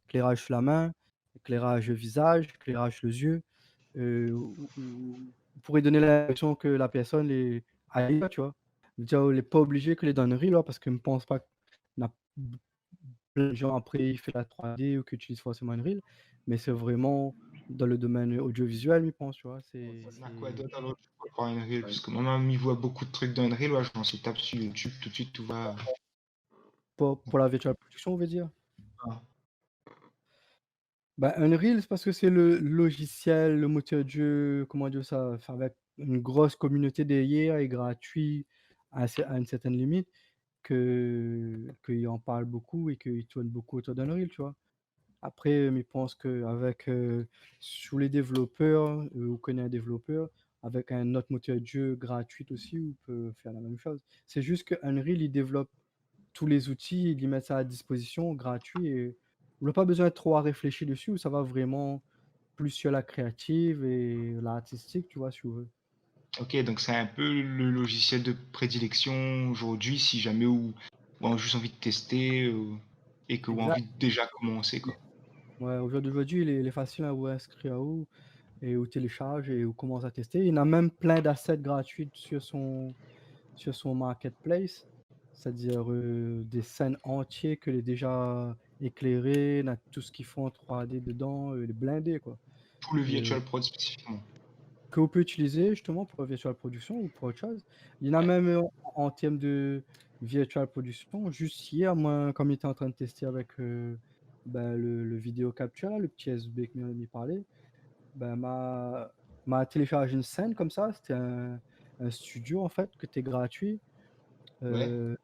Éclairage sur la main, éclairage visage, éclairage sur les yeux, où on pourrait donner l'impression que la personne est ailleurs, tu vois? Je veux dire, on est pas obligé que les donneries là, parce que je ne pense pas n'a plein de gens après ils font la 3D ou qui utilisent forcément Unreal, mais c'est vraiment dans le domaine audiovisuel, je pense, tu vois? on a quoi C'est d'autre alors tu peux voir Unreal, ouais. parce que moi-même, il voit beaucoup de trucs d'Unreal, ouais, je m'en suis tape sur YouTube, tout de suite, tout va. pour la virtual production, on veut dire? Ah, Bah, Unreal, c'est parce que c'est le logiciel, le moteur de jeu, comment dire ça? Enfin, avec une grosse communauté derrière et gratuit à une certaine limite qu'ils en parlent beaucoup et qu'ils tournent beaucoup autour d'Unreal, tu vois? Après, mais je pense qu'avec, sous les développeurs, on connaît un développeur, avec un autre moteur de jeu gratuit aussi, on peut faire la même chose. C'est juste qu'Unreal, il développe tous les outils, il met ça à disposition gratuit et on n'a pas besoin de trop à réfléchir dessus, ça va vraiment plus sur la créative et l'artistique, tu vois, si on veut. ok, donc c'est un peu le logiciel de prédilection aujourd'hui, si jamais ou on a juste envie de tester et que ou Exact. envie de déjà commencer, quoi. Ouais, aujourd'hui, il est facile à vous inscrire à où et on télécharge et on commence à tester. Il y en a même plein d'assets gratuits sur son marketplace, c'est-à-dire, des scènes entières qu'il est déjà éclairées, il y a tout ce qu'ils font en 3D dedans, il est blindé, quoi. Pour le Heu, Virtual Prod spécifiquement. qu'on peut utiliser justement pour la virtual production ou pour autre chose. Il y en a Ouais, même, en termes de virtual production, juste hier, moi, comme il était en train de tester avec, bah, le vidéo capture là, le petit USB que m'y parlait, bah, m'a téléchargé une scène comme ça, c'était un studio en fait, qui était gratuit, ouais, heu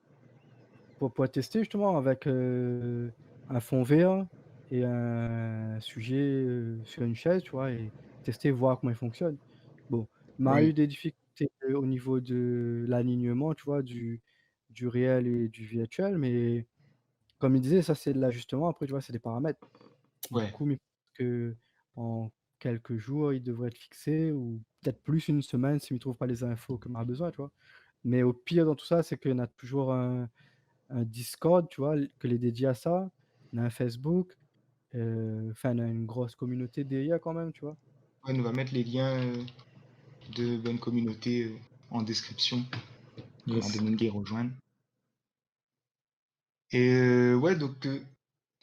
pour pouvoir tester justement avec, un fond vert et un sujet, sur une chaise, tu vois? Et tester, voir comment il fonctionne. Bon, m'a oui. eu des difficultés, au niveau de l'alignement, tu vois? Du réel et du virtuel, mais comme il disait, ça c'est de l'ajustement après, tu vois? C'est des paramètres. Du Ouais. coup, mais que en quelques jours, il devrait être fixé ou peut-être plus une semaine s'il ne trouve pas les infos que m'a besoin, tu vois? Mais au pire dans tout ça, c'est qu'on a toujours un Discord, tu vois? Que les dédié à ça. On a un Facebook, enfin, on a une grosse communauté derrière quand même, tu vois? Ouais, on va mettre les liens de bonne communauté en description. On a Yes. demandé de les rejoindre. Et ouais, donc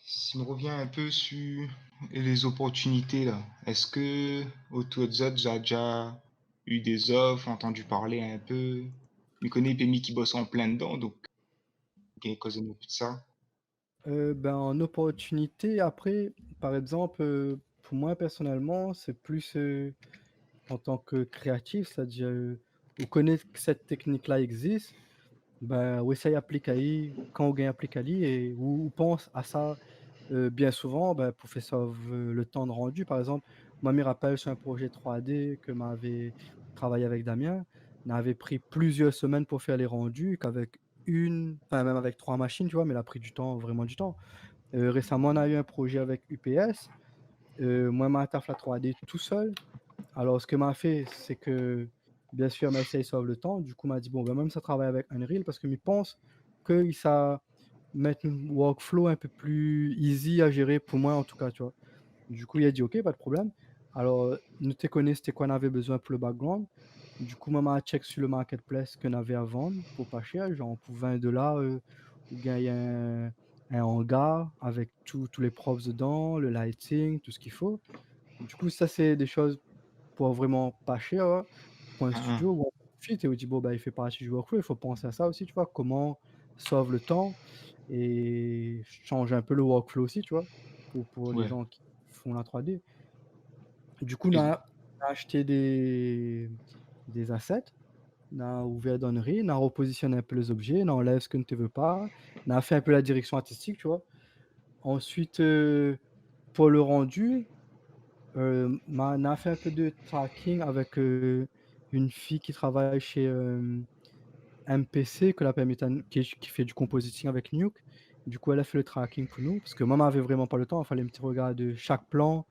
Si me revient un peu sur les opportunités là, est-ce que autour de ça, tu as déjà eu des offres, entendu parler un peu? Je connais Pémi qui bosse en plein dedans, donc il cause un peu de ça. Ben, en opportunité, après, par exemple, pour moi personnellement, c'est plus en tant que créatif, c'est-à-dire, on connaît que cette technique-là existe, ben, on essaye d'appliquer quand on gagne appliquer et on pense à ça bien souvent ben, pour faire sauve le temps de rendu. Par exemple, moi, je me rappelle sur un projet 3D que m'avait travaillé avec Damien, on avait pris plusieurs semaines pour faire les rendus, qu'avec enfin même avec 3 machines, tu vois, mais il a pris du temps, vraiment du temps. Récemment, on a eu un projet avec UPS. Moi, ma taf la 3D tout seul. Alors, ce que m'a fait, c'est que, bien sûr, m'a essayé de sauver le temps. Du coup, m'a dit, bon, ben, même ça travaille avec Unreal parce que je pense que ça mettre un workflow un peu plus easy à gérer pour moi, en tout cas, tu vois. Du coup, il a dit, OK, pas de problème. Alors, nous te connais, c'était quoi on avait besoin pour le background. Du coup, maman a check sur le marketplace qu'on avait à vendre pour pas cher, genre pour $20, ou gagner un hangar avec tous les props dedans, le lighting, tout ce qu'il faut. Du coup, ça, c'est des choses pour vraiment pas cher, hein, pour un Ah, studio où on profite et on dit: «Bon, bah, il fait partie du workflow», il faut penser à ça aussi, tu vois? Comment sauve le temps et changer un peu le workflow aussi, tu vois? Pour les ouais. gens qui font la 3D. Du coup, Et- on a acheté des assets, on a ouvert Donnery, on a repositionné un peu les objets, on enlève ce que ne te veut pas, on a fait un peu la direction artistique, tu vois? Ensuite, pour le rendu, on a fait un peu de tracking avec, une fille qui travaille chez, MPC que la permet qui fait du compositing avec Nuke. Du coup, elle a fait le tracking pour nous parce que moi, m'avait vraiment pas le temps. Il fallait un petit regard de chaque plan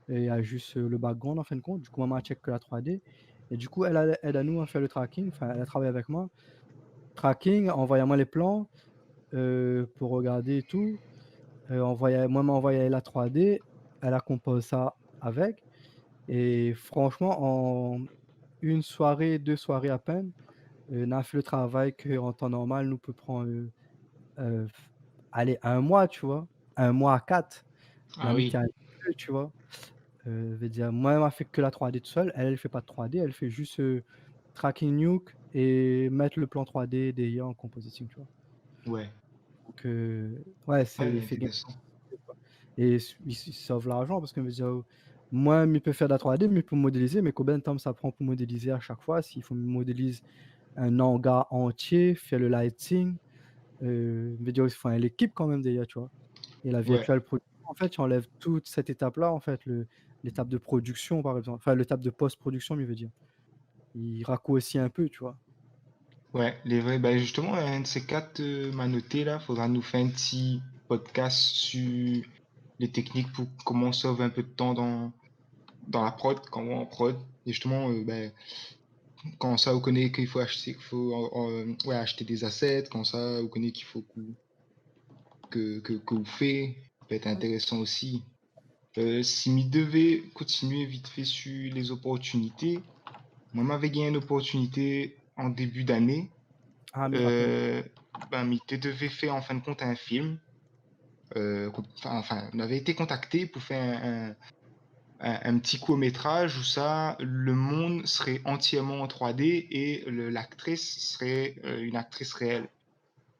et à juste, le background en fin de compte. Du coup, maman a check que la 3D et du coup, elle aide à nous à faire le tracking. Enfin, elle a travaillé avec moi. Tracking, envoyait-moi les plans, pour regarder et tout. M'a envoyé la 3D, elle a composé ça avec et franchement, en une soirée, 2 soirées à peine, on a fait le travail qu'en temps normal nous peut prendre, f allez 1 mois, tu vois? 1 mois à 4. Ah La oui, mi-temps, tu vois? Veut dire moi, elle m'a fait que la 3D toute seule. Elle, elle fait pas de 3D, elle fait juste, tracking nuke et mettre le plan 3D derrière en compositing, tu vois? ouais. Donc ouais, Ouais, c'est fait gagner intéressant. quoi et il sauve l'argent parce que veut dire, moi, il peut faire de la 3D, mais pour modéliser, mais combien de temps ça prend pour modéliser à chaque fois? S'il faut modélise un hangar entier, faire le lighting, veut dire il faut l'équipe quand même derrière, tu vois? Et la Ouais, virtual production, en fait, tu enlèves toute cette étape-là, en fait, l'étape de production, par exemple, enfin l'étape de post-production, mieux veut dire. Il raccourcit un peu, tu vois? ouais, les vrais. Bah justement, un de ces quatre m'a noté là. Faudra nous faire un petit podcast sur les techniques pour comment on sauve un peu de temps dans la prod, comment on prod. Et justement, quand ça, vous connaissez qu'il faut acheter, ouais, acheter des assets. Quand ça, vous connaissez qu'il faut que vous faites. Ça peut être intéressant aussi. Si m'y devait continuer vite fait sur les opportunités, moi m'avais gagné une opportunité en début d'année. Ah, m'y rappelle. Euh, ben, m'y te devait faire en fin de compte un film. On avait été contacté pour faire un petit court-métrage où ça, le monde serait entièrement en 3D et l'actrice serait une actrice réelle.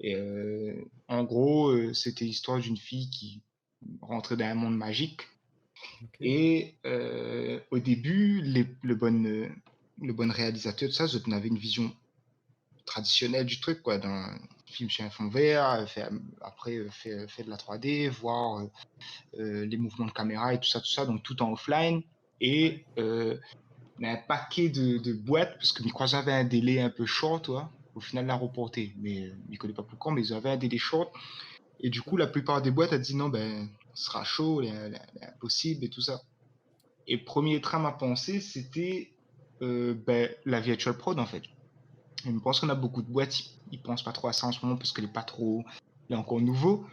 Et en gros, c'était l'histoire d'une fille qui rentrait dans un monde magique. OK. Et au début, le bon réalisateur de ça, on avait une vision traditionnelle du truc, quoi, d'un film sur un fond vert, après fait de la 3D, voir les mouvements de caméra et tout ça, donc tout en offline. Ouais. Et on a un paquet de boîtes, parce que Microsoft avait un délai un peu short, toi. Au final, l'a reporté, mais je ne connais pas pourquoi, mais ils avaient un délai short. Et du coup, D'accord. la plupart des boîtes a dit non, ben, ce sera chaud, impossible et tout ça. Et le premier tram à penser, c'était ben, la Virtual Prod, en fait. Et je pense qu'on a beaucoup de boîtes, ils pensent pas trop à ça en ce moment parce qu'il est pas trop, il est encore nouveau.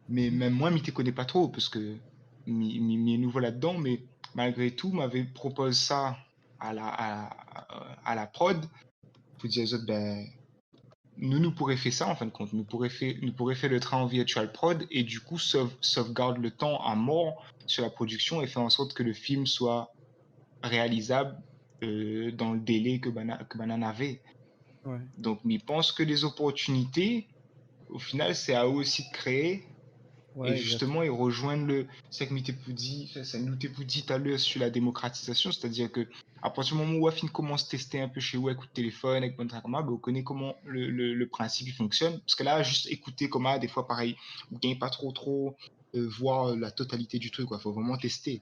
Mais Mmh. même moi, je ne connais pas trop parce que m'y est nouveau là-dedans. Mais malgré tout, m'avait proposé ça à la prod pour dire aux autres, ben, nous pourrait faire ça en fin de compte. Nous pourrait faire le train en virtual prod et du coup sauvegarde le temps à mort sur la production et faire en sorte que le film soit réalisable dans le délai que Banana avait. Ouais. Donc, je pense que les opportunités, au final, c'est à eux aussi de créer. Ouais, Et justement, ils rejoignent c'est que nous t'ai dit tout à l'heure sur la démocratisation, c'est-à-dire que à partir du moment où Wafin commence à tester un peu chez vous, coup de téléphone, avec votre comment, on connaît comment le principe il fonctionne. Parce que là, juste écouter comment, des fois, pareil, vous ne gagnez pas trop voir la totalité du truc, quoi. Faut vraiment tester.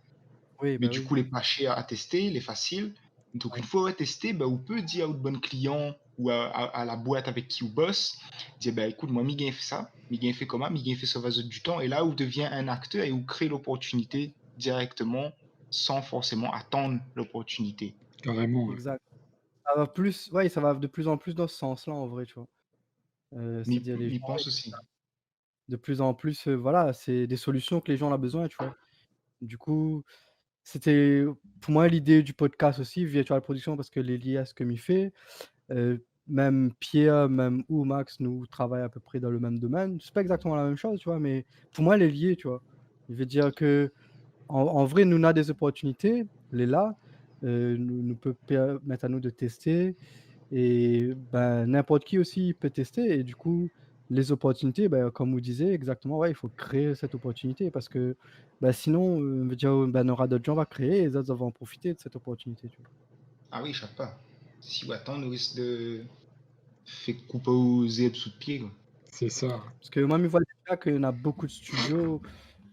Oui, Mais bah du oui. coup, les pas chers à tester, les faciles. Donc, une fois testé, on peut dire au bon client ou à la boîte avec qui vous bosse, dire, écoute, moi, Miguel fait ça, Miguel fait comment, Miguel fait ça du temps. Et là, où devient un acteur et où crée l'opportunité directement sans forcément attendre l'opportunité. Carrément, ouais. Exact. Ça va plus, ouais, ça va de plus en plus dans ce sens-là, en vrai, tu vois. C'est-à-dire les M'y gens, pense aussi. de plus en plus, voilà, c'est des solutions que les gens ont besoin, tu vois. Du coup, c'était pour moi l'idée du podcast aussi, Virtual Production, parce que les lié à ce que m'y fait. Même Pierre, même ou Max, nous travaillons à peu près dans le même domaine. C'est pas exactement la même chose, tu vois, mais pour moi, les liés, tu vois. Je veux dire que en vrai, nous, on a des opportunités, les là, nous peut permettre à nous de tester et ben, n'importe qui aussi peut tester et du coup, les opportunités, ben, comme vous disiez exactement, ouais, il faut créer cette opportunité parce que, bah, sinon, veut dire, ben, on aura d'autres gens à créer et les autres vont en profiter de cette opportunité, tu vois? Ah oui, je sais pas. Si vous attendez, nous risque de faire couper aux zèbres sous le pied, quoi. C'est ça. Parce que moi, je vois déjà qu'on a beaucoup de studios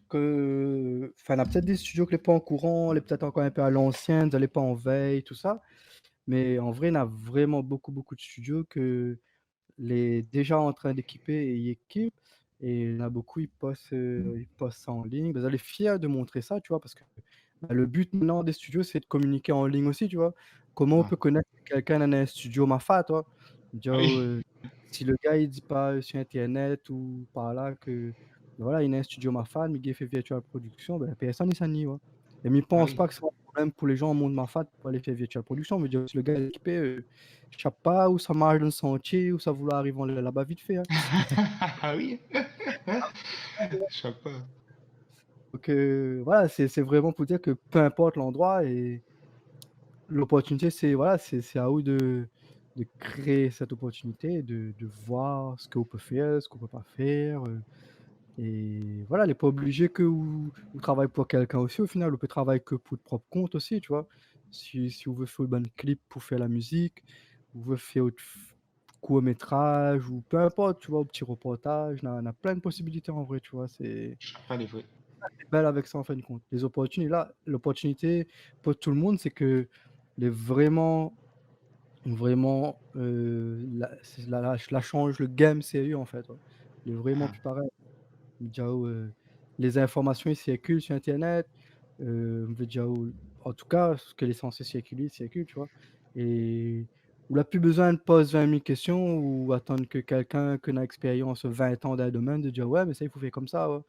enfin, on a peut-être des studios qui n'est pas en courant, les peut-être encore un peu à l'ancienne, ils pas en veille, tout ça. Mais en vrai, on a vraiment beaucoup, beaucoup de studios que les déjà en train d'équiper et ils équipent et il y en a beaucoup, ils postent ça en ligne. Bah, on est fiers de montrer ça, tu vois? Parce que, bah, le but maintenant des studios, c'est de communiquer en ligne aussi, tu vois? Comment on Ouais. peut connaître que quelqu'un dans un studio Mafa, toi? Dire, Ah oui. si le gars, il dit pas sur internet ou par là que, bah, voilà, il a un studio Mafa, mais il fait virtual production, ben, personne ne s'en nie, ouais. Et mais je Ah pense oui. pas que ce soit un problème pour les gens au monde Mafa pour aller faire virtual production. Je veux dire, si le gars est équipé, je sais pas où ça marche dans le sentier, où ça vouloir arriver là-bas vite fait, hein. Ah oui. Je sais pas. Donc voilà, c'est vraiment pour dire que peu importe l'endroit et l'opportunité, c'est voilà, c'est à vous de créer cette opportunité, de voir ce qu'on peut faire, ce qu'on peut pas faire, et voilà, elle est pas obligé que vous travaillez pour quelqu'un aussi au final, vous pouvez travailler que pour votre propre compte aussi, tu vois? Si vous voulez faire un bon clip pour faire la musique, vous voulez faire autre court métrage ou peu importe, tu vois? Un petit reportage, on a plein de possibilités en vrai, tu vois? Je sais pas les vrais. Belle avec ça en fin de compte. Les opportunités là, l'opportunité pour tout le monde, c'est que les vraiment, la change le game sérieux en fait, ouais. Il est vraiment Ah, plus pareil. Dire où, les informations, ils circulent sur internet, veut dire où en tout cas, ce que est censé circuler, il circule, tu vois? Et où il a plus besoin de poser 20 000 questions ou attendre que quelqu'un qui a expérience 20 ans dans le domaine de dire: «Ouais, mais ça, il faut faire comme ça, ouais».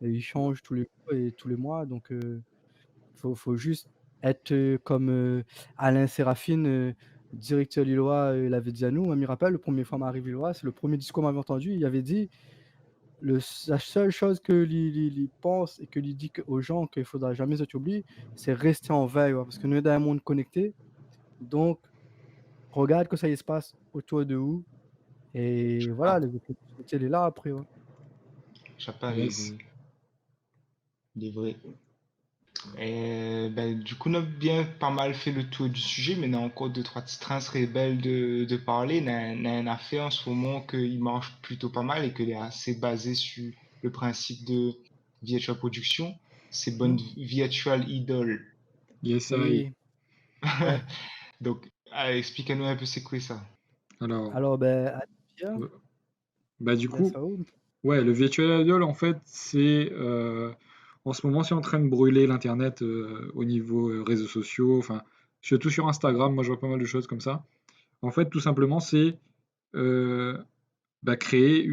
Et ils changent tous les jours et tous les mois, donc faut juste être, comme, Alain Séraphin, directeur lillois, l'avait dit à nous. Moi, je me rappelle, le 1er fois m'arrivé lillois, c'est le premier discours qu'on m'avait entendu. Il avait dit: «La seule chose que li pense et que lui dit aux gens qu'il faudra jamais être oublié, c'est rester en veille, ouais, parce que nous sommes dans un monde connecté, donc regarde que ça y se passe autour de vous et ah, voilà, les opportunités, elle est là après, ouais». je sais pas Yes. les vrais. Et du coup, on a bien pas mal fait le tour du sujet, mais on a encore deux, trois petits trains serait belle de parler. On a une affaire en ce moment qu'il marche plutôt pas mal et qu'il est assez basé sur le principe de virtual production. C'est bonne Mmh. virtual idol. Yes, I. Oui, ouais. Donc, expliquez-nous un peu c'est quoi ça. Alors, Alors, ben, Adrien, euh, bah du laisse coup, à vous. ouais, le virtual idol, en fait, c'est en ce moment, c'est en train de brûler l'internet au niveau réseaux sociaux, enfin, surtout sur Instagram. Moi, je vois pas mal de choses comme ça. En fait, tout simplement, c'est euh, créer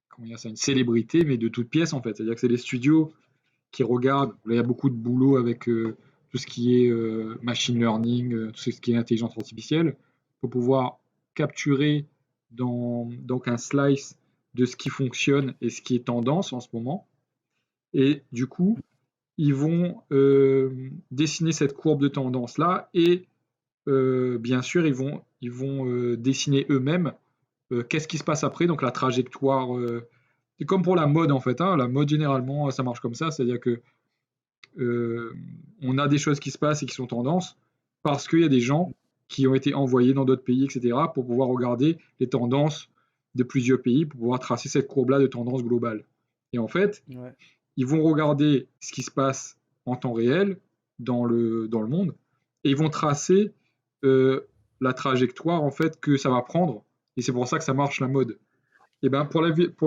comment dire ça, une célébrité, mais de toutes pièces, en fait. C'est-à-dire que c'est les studios qui regardent. Là, il y a beaucoup de boulot avec tout ce qui est machine learning, tout ce qui est intelligence artificielle, pour pouvoir capturer donc un slice de ce qui fonctionne et ce qui est tendance en ce moment. Et du coup, ils vont dessiner cette courbe de tendance-là et bien sûr, ils vont dessiner eux-mêmes qu'est-ce qui se passe après, donc la trajectoire. C'est comme pour la mode en fait, hein. La mode généralement ça marche comme ça, c'est-à-dire que on a des choses qui se passent et qui sont tendances parce qu'il y a des gens qui ont été envoyés dans d'autres pays, etc., pour pouvoir regarder les tendances de plusieurs pays, pour pouvoir tracer cette courbe-là de tendance globale. Et en fait, Ouais. ils vont regarder ce qui se passe en temps réel dans le monde et ils vont tracer la trajectoire en fait que ça va prendre. Et c'est pour ça que ça marche la mode. Et ben pour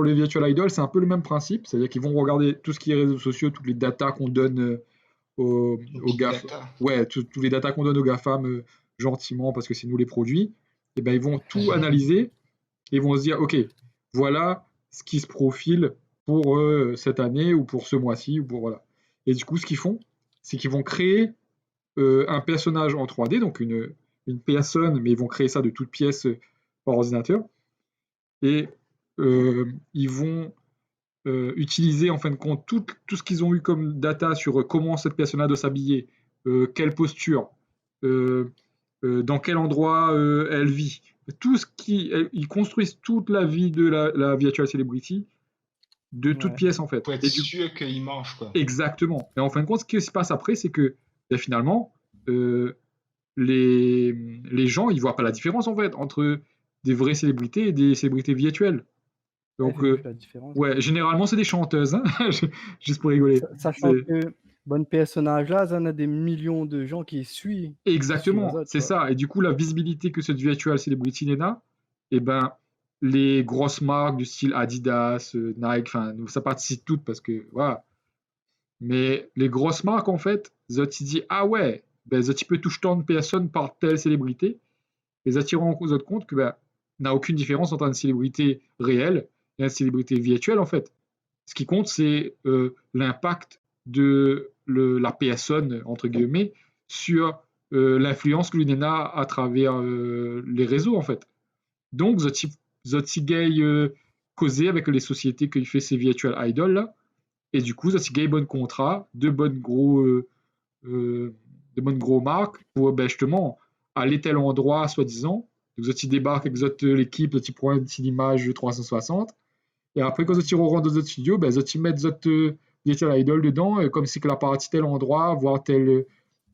les virtual idols, c'est un peu le même principe, c'est-à-dire qu'ils vont regarder tout ce qui est réseaux sociaux, toutes les datas qu'on donne aux Big GAF, data. ouais, tous les datas qu'on donne aux GAFAM gentiment parce que c'est nous les produits. Et ben ils vont tout analyser et ils vont se dire ok, voilà ce qui se profile pour cette année ou pour ce mois-ci ou pour voilà. Et du coup, ce qu'ils font, c'est qu'ils vont créer un personnage en 3D, donc une personne, mais ils vont créer ça de toutes pièces par ordinateur. Et ils vont utiliser en fin de compte tout ce qu'ils ont eu comme data sur comment cette personne-là doit s'habiller, quelle posture, dans quel endroit elle vit. Tout ce qui, ils construisent toute la vie de la virtual celebrity de toutes Ouais. pièces en fait. Pour être Et sûr qu'il mange, quoi. exactement. Et en fin de compte, ce qui se passe après, c'est que ben, finalement, les gens, ils voient pas la différence en fait entre des vraies célébrités et des célébrités virtuelles. Ouais, Donc, j'ai vu la différence. ouais, généralement, c'est des chanteuses, hein, juste pour rigoler. Sachant C'est que bon personnage là, ça en a des millions de gens qui suivent exactement, Azot, c'est quoi. ça. Et du coup, la visibilité que cette virtual celebrity n'a, eh ben, les grosses marques du style Adidas, Nike, enfin, ça participe toutes parce que, voilà. Mais les grosses marques, en fait, Zot, ils disent, ah ouais, ben, Zot, il peut toucher tant de personnes par telle célébrité. Les attirant en cause compte que ben, n'a aucune différence entre une célébrité réelle et une célébrité virtuelle, en fait. Ce qui compte, c'est l'impact de la personne, entre guillemets, sur l'influence que l'on a à travers les réseaux, en fait. Donc, Zotigay causé avec les sociétés qui fait ces virtual idols, là, et du coup, Zotigay bon contrat, euh, de bonnes gros marques pour ben, justement aller tel endroit, soi-disant. Donc, Zoti débarque avec l'équipe, Zoti prend une petite image 360. Et après, quand tu rentres dans notre studio, ben, tu mets notre virtual idol dedans, comme si que la partie tel endroit, voir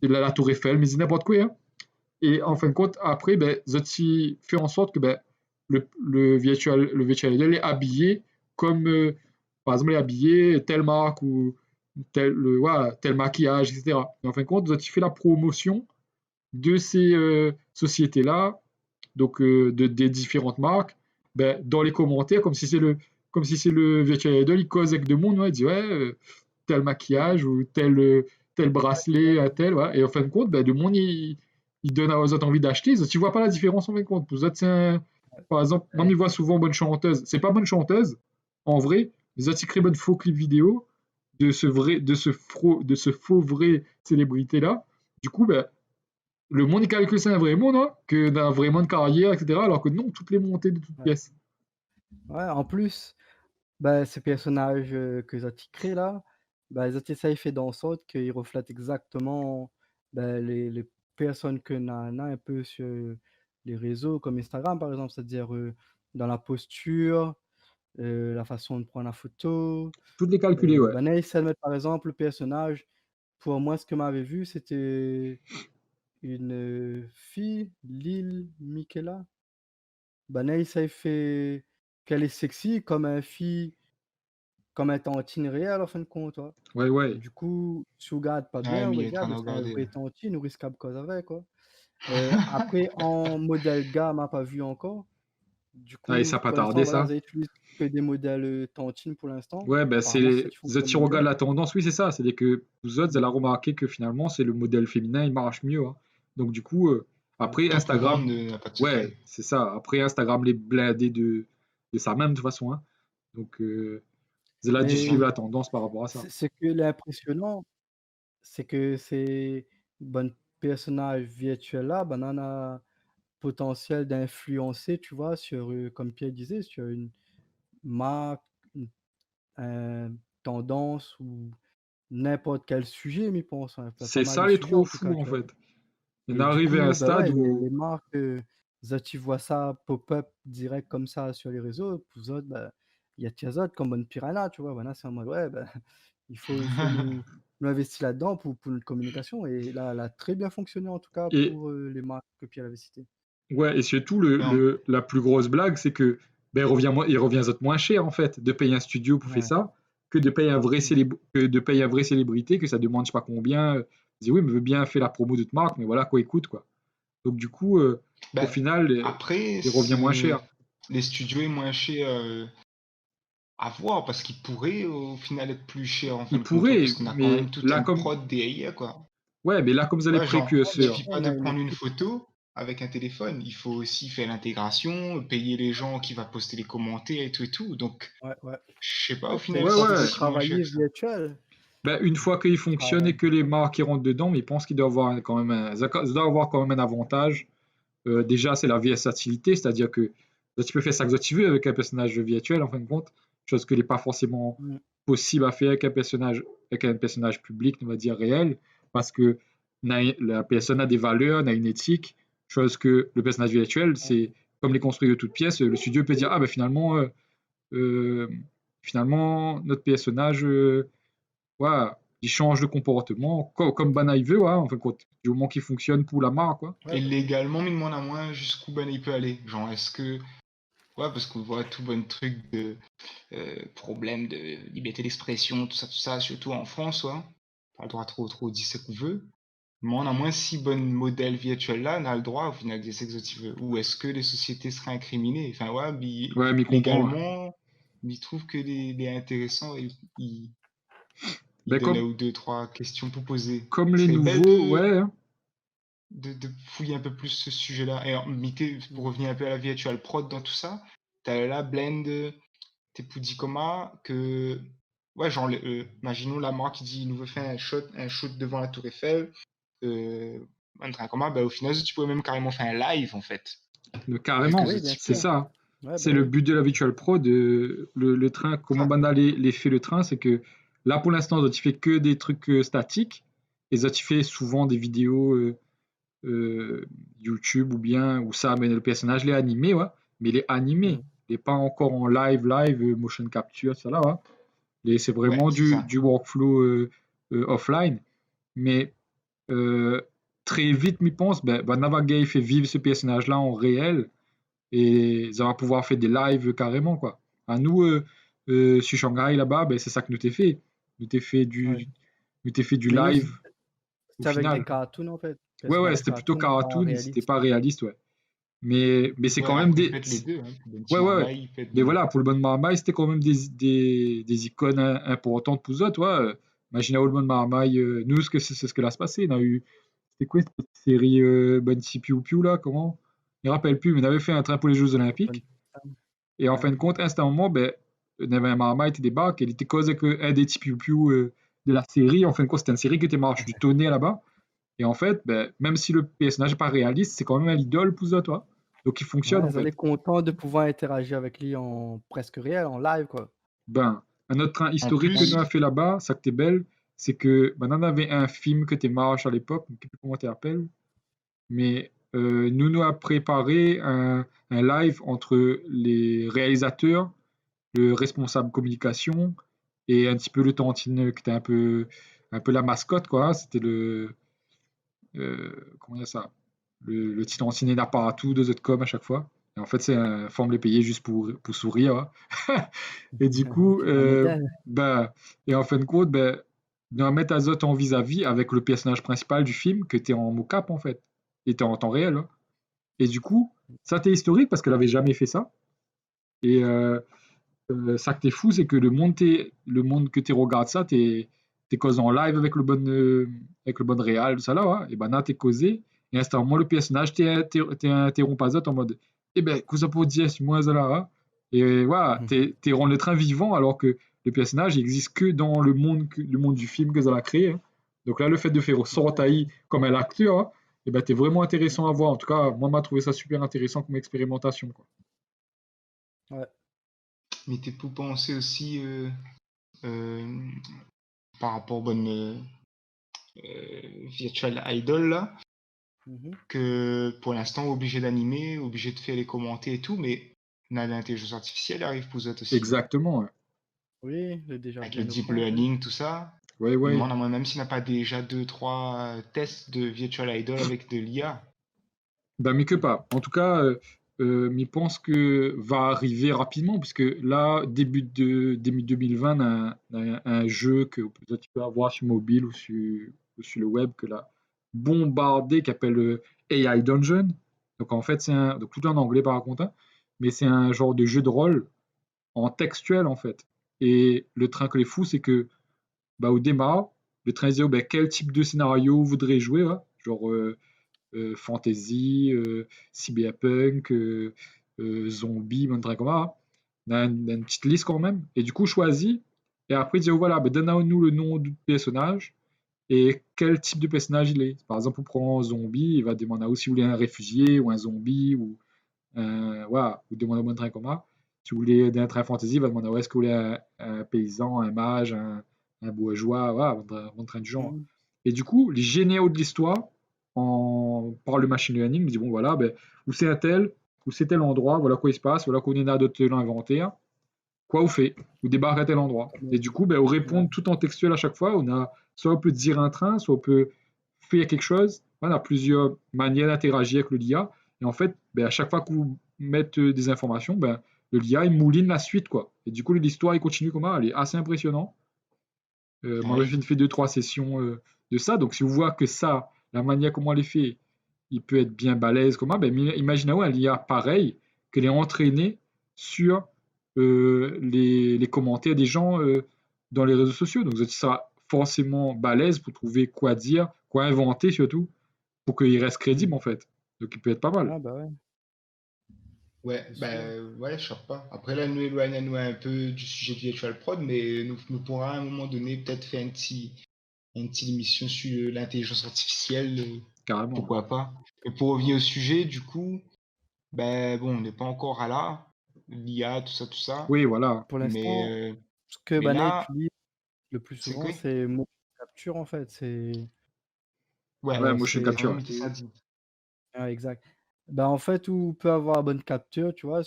la tour Eiffel, mais c'est n'importe quoi. Hein. Et en fin de compte, après, ben, tu fais en sorte que ben, le virtual idol est habillé comme, par exemple, il est habillé telle marque ou voilà, tel maquillage, etc. Et en fin de compte, tu fais la promotion de ces sociétés-là, donc des différentes marques, ben, dans les commentaires, comme si c'est le virtual idol, il cause avec deux mondes, ouais, il dit ouais, tel maquillage ou tel bracelet, tel, voilà. Et en fin de compte, ben, le monde, il donne aux autres envie d'acheter. Tu vois pas la différence en fin de compte. Pour autres, par exemple, moi, Ouais. il voit souvent bonne chanteuse. C'est pas bonne chanteuse, en vrai, les autres, ils créent bonne faux clip vidéo de ce faux vrai célébrité-là. Du coup, ben, le monde est calculé, c'est un vrai monde, hein, que d'un vrai monde de carrière, etc. Alors que non, toutes les montées de toutes Ouais. pièces. Ouais, en plus, bah, ces personnages que Zati crée là, bah, Zati ça il fait en sorte qu'ils reflètent exactement bah, les personnes que Nana un peu sur les réseaux comme Instagram par exemple, c'est-à-dire dans la posture, la façon de prendre la photo. Toutes les calculées, ouais. Bah, Naïs Selmet par exemple, le personnage, pour moi ce que m'avait vu c'était une fille, Lil Michaela. Bah, Naïs elle fait qu'elle est sexy comme un fille. Comme un tantine réel en fin de compte, ouais. Ouais, ouais. Du coup, si vous regarde pas Ouais, bien, mais vous il est en train regarde, de c'est un regarder. vrai tantine ou risquable cause avec, quoi. Après en modèle gars, m'a pas vu encore. Du Ah, et coup, ça n'a pas pour l'instant, tardé, voilà, ça. vous utilisé que des modèles, tantine pour l'instant. Ouais, ben Apparemment, c'est ça c'est qui The fonctionne le Tiroga mieux. de la tendance, oui, c'est ça. C'est-à-dire que vous autres, vous allez remarquer que finalement, c'est le modèle féminin, il marche mieux. Hein. Donc, du coup, Ouais. après Tant que le ventre Instagram, n'a pas de ouais, secret. c'est ça. Après Instagram, les blindés de ça même, de toute façon. Hein. Donc, vous allez dû suivre Mais la tendance par rapport à ça. ce que l'impressionnant, c'est que ces bon personnage virtuel là, banana potentiel d'influencer, tu vois, sur, comme Pierre disait, sur une marque, une tendance ou n'importe quel sujet, m'y pense, hein. Enfin, pas C'est mal ça de les sujets trop en tout fous, cas, en tu vois? fait. On est Et du arrivé à un coup, bah, stade ouais, où les marques, ça tu vois ça pop-up direct comme ça sur les réseaux, pour eux autres, bah, il y a tia autres comme Bonne Piranha, tu vois? Voilà, c'est en mode: «Ouais, bah, il faut nous investir là-dedans pour notre communication» et là, elle a très bien fonctionné en tout cas et pour, les marques que Pierre avait citées. ouais, et surtout Non. la plus grosse blague, c'est que ben, il revient moins cher en fait de payer un studio pour faire Ouais. ça que de payer Mmh. que de payer un vrai célébrité que ça demande je sais pas combien. Dis oui, mais veut bien faire la promo de ta marque, mais voilà quoi, écoute quoi. Donc du coup, au Ben, final, après, il revient moins cher. les studios est moins cher à voir parce qu'ils pourraient au final être plus cher en fin Il de compte, ouais, pourrait, parce qu'on a quand mais même toute là une comme prod derrière, quoi. ouais, mais là comme vous allez Ouais, genre, il précurseur, suffit Ouais, pas de on a prendre une équipe. photo avec un téléphone, il faut aussi faire l'intégration, payer les gens qui va poster les commentaires et tout. Donc, Ouais, ouais. je sais pas, au Ouais, final, ouais c'est c'est du ouais, si moins cher travailler que ça. virtuel. ben, une fois qu'il Ah fonctionne ouais. et que les marques y rentrent dedans, mais ils pensent qu'il doit avoir quand même ça doit avoir quand même un avantage. Déjà, c'est la versatilité, c'est-à-dire que tu peux faire ça que tu veux avec un personnage virtuel, en fin de compte, chose que n'est pas forcément Mmh. possible à faire avec un personnage public, on va dire réel, parce que la personne a des valeurs, a une éthique, chose que le personnage virtuel, Ouais. c'est comme les construire de toutes pièces, le studio peut dire, ah ben euh, finalement notre personnage, ouais, il change de comportement, comme Bana il veut, ouais, en fin de compte, du moment qu'il fonctionne pour la marque, quoi. Ouais, Et bah, légalement, mais de moins en moins, jusqu'où ben il peut aller. Genre, est-ce que. Ouais, parce qu'on voit tout bon truc de problème de liberté d'expression, tout ça, surtout en France, ouais. Pas le droit trop dire ce qu'on veut. Mais on a moins si bon modèle virtuel là, on a le droit au final de dire ce que tu veux. Ou est-ce que les sociétés seraient incriminées? Enfin, ouais, Ouais, mais il comprend, ouais. légalement, il trouve que les intéressants, il Ben, donne là ou deux, trois questions pour poser. comme Ce les serait belle nouveaux, ouais, hein. de fouiller un peu plus ce sujet-là. Et Mickey, pour mmh. revenir un peu à la virtual prod dans tout ça, t'as là Blend, t'es pour dire comment que. Ouais, genre, imaginons la marque qui dit il nous veut faire un shoot devant la Tour Eiffel. Un train commun, bah, au final, tu pourrais même carrément faire un live en fait. Carrément, Quelques Oui, autres bien types. c'est sûr. ça, hein. Ouais, C'est bah, le oui. but de la Virtual Pro, le train, comment Ah, Banda les fait le train, c'est que là pour l'instant, tu fais que des trucs statiques, et tu fais souvent des vidéos euh, YouTube ou bien, où ça, mais le personnage l'est animé, ouais, mais il est animé, Mmh. il n'est pas encore en live, motion capture, ça là, ouais. C'est ouais, vraiment c'est ça. du workflow offline, mais euh, très vite, m'y pense, Navagay fait vivre ce personnage-là en réel, et ça va pouvoir faire des lives carrément, quoi. À nous, sur Shanghai, là-bas, c'est ça que nous t'ai fait. Ouais. Nous t'ai fait du Mais nous, live, au c'était avec des final. cartoons, en fait. Ouais, ouais, Personnages c'était plutôt cartoon, pas cartoon, c'était réalistes. pas réaliste, ouais. Mais c'est Ouais, quand même après, il des. peut être les deux. Hein. Le Ouais, petit ouais, ouais. Marmaille, il peut être Mais bon. voilà, pour le bon Marmaille, c'était quand même des icônes importantes pour eux, toi. Imaginez le bon Marmaille, nous, c'est ce que là se passait. On a eu. C'était quoi cette petite série Bunty Piu Piu, là? Comment? Je me rappelle plus, mais on avait fait un train pour les Jeux Bonne Olympiques. femme. Et en fin Ouais. de compte, à un moment, il y avait un Marmite qui débarque, il était causé avec un des petits piou de la série. En fin de compte, c'était une série qui était marche du tonnerre là-bas. Et en fait, même si le personnage n'est pas réaliste, c'est quand même un idole pour ça, toi. Donc il fonctionne Ouais, en ils allaient fait. contents de pouvoir interagir avec lui en presque réel, en live, quoi. Un autre train En historique que nous plus, avons fait là-bas, ça que t'es belle, c'est que on avait un film que t'es marche à l'époque, je ne sais plus comment tu l'appelles, mais nous a préparé un live entre les réalisateurs, le responsable communication et un petit peu le Tantine qui était un peu la mascotte, quoi. C'était comment dire ça? Le petit Tantine partout, deux autres com à chaque fois. Et en fait, c'est un forme les payer juste pour sourire, hein. Et du coup, Un modèle. et en fin de compte, de mettre Azote en vis-à-vis avec le personnage principal du film, que t'es en mocap en fait, et t'es en temps réel, hein. Et du coup, ça t'est historique parce qu'elle avait jamais fait ça. Et ça que t'es fou, c'est que le monde que tu regardes ça, t'es causé en live avec le bon réal, ça là, ouais. Et ben là, t'es causé, et à un moment, le personnage t'es interrompu Azote en mode, eh ben, cosa pour dire, c'est moi, ça là, hein. Et voilà, t'es rend le train vivant alors que le personnage il existe que dans le monde du film que ça a créé, hein. Donc là, le fait de faire Ouais, ressortir comme un acteur, hein, et ben, t'es vraiment intéressant à voir. En tout cas, moi, m'a trouvé ça super intéressant comme expérimentation, quoi. Ouais. Mais t'es pour penser aussi euh, par rapport aux bonnes virtual idol là, Mhm. que pour l'instant obligé d'animer, obligé de faire les commenter et tout, mais l'intelligence artificielle arrive pour ça aussi. Exactement, ouais. Oui, j'ai déjà Avec bien le au deep courant, oui. learning, tout ça. Ouais, Je me ouais. demande à moi-même s'il n'y a pas déjà 2-3 tests de virtual idol avec de l'IA. Ben, mais que pas. En tout cas, mais pense que va arriver rapidement, puisque là, début 2020, un jeu que peut-être tu peux avoir sur mobile ou sur le web que là, bombardé, qui appelle AI Dungeon. Donc en fait, donc tout en anglais par contre, hein, mais c'est un genre de jeu de rôle en textuel en fait. Et le train que les fous, c'est que bah, au démarrage, le train disait oh, ben, quel type de scénario vous voudrez jouer, hein, genre fantasy, cyberpunk, zombie, Monterey Combat. On a une petite liste quand même. Et du coup, choisis. Et après, il dit, oh, voilà, ben, donne-nous le nom du personnage et quel type de personnage il est. Par exemple, pour prendre un zombie, il va demander aussi si vous voulez un réfugié ou un zombie ou voilà, ou demander au Monterey Combat. Si vous voulez d'un train fantasy, il va demander est-ce que vous voulez un paysan, un mage, un bourgeois, voilà, un train du genre. Mhm. Et du coup, les généraux de l'histoire, par le machine learning, me dit bon voilà, ben, où c'est un tel, où c'est tel endroit, voilà quoi il se passe, voilà qu'on est là de te l'inventer, quoi vous fait, vous débarquez à tel endroit. Et du coup, ben, on répond Ouais. tout en textuel à chaque fois, soit on peut dire un train, soit on peut faire quelque chose, on a plusieurs manières d'interagir avec le LIA, et en fait, ben, à chaque fois que vous mettez des informations, ben, le LIA il mouline la suite, quoi. Et du coup, l'histoire il continue comme ça, elle est assez impressionnante. Moi, Ouais. j'ai fait 2-3 sessions de ça. Donc, si vous voyez que ça, la manière comment elle est fait, il peut être bien balèze, comment, ben, imaginez un IA pareil, qu'elle est entraînée sur les commentaires des gens dans les réseaux sociaux. Donc, ça sera forcément balèze pour trouver quoi dire, quoi inventer surtout, pour qu'il reste crédible en Mhm. fait. Donc, il peut être pas mal. Ah bah ouais, Ouais, c'est sûr. ben ouais, je sais pas. Après là, nous éloignons un peu du sujet de virtual prod, mais nous pourrons à un moment donné peut-être faire une petite émission sur l'intelligence artificielle, Carrément. pourquoi pas. Et pour revenir au sujet, du coup, ben bon, on n'est pas encore à là, l'IA, tout ça, Oui, voilà. Pour mais, l'instant, ce que mais Bana là, utilise le plus c'est souvent, quoi? c'est motion capture en fait. Ouais, Ouais, Alors motion j'ai capture. entendu ça dit. exact. Bah en fait, où on peut avoir bonne capture, tu vois.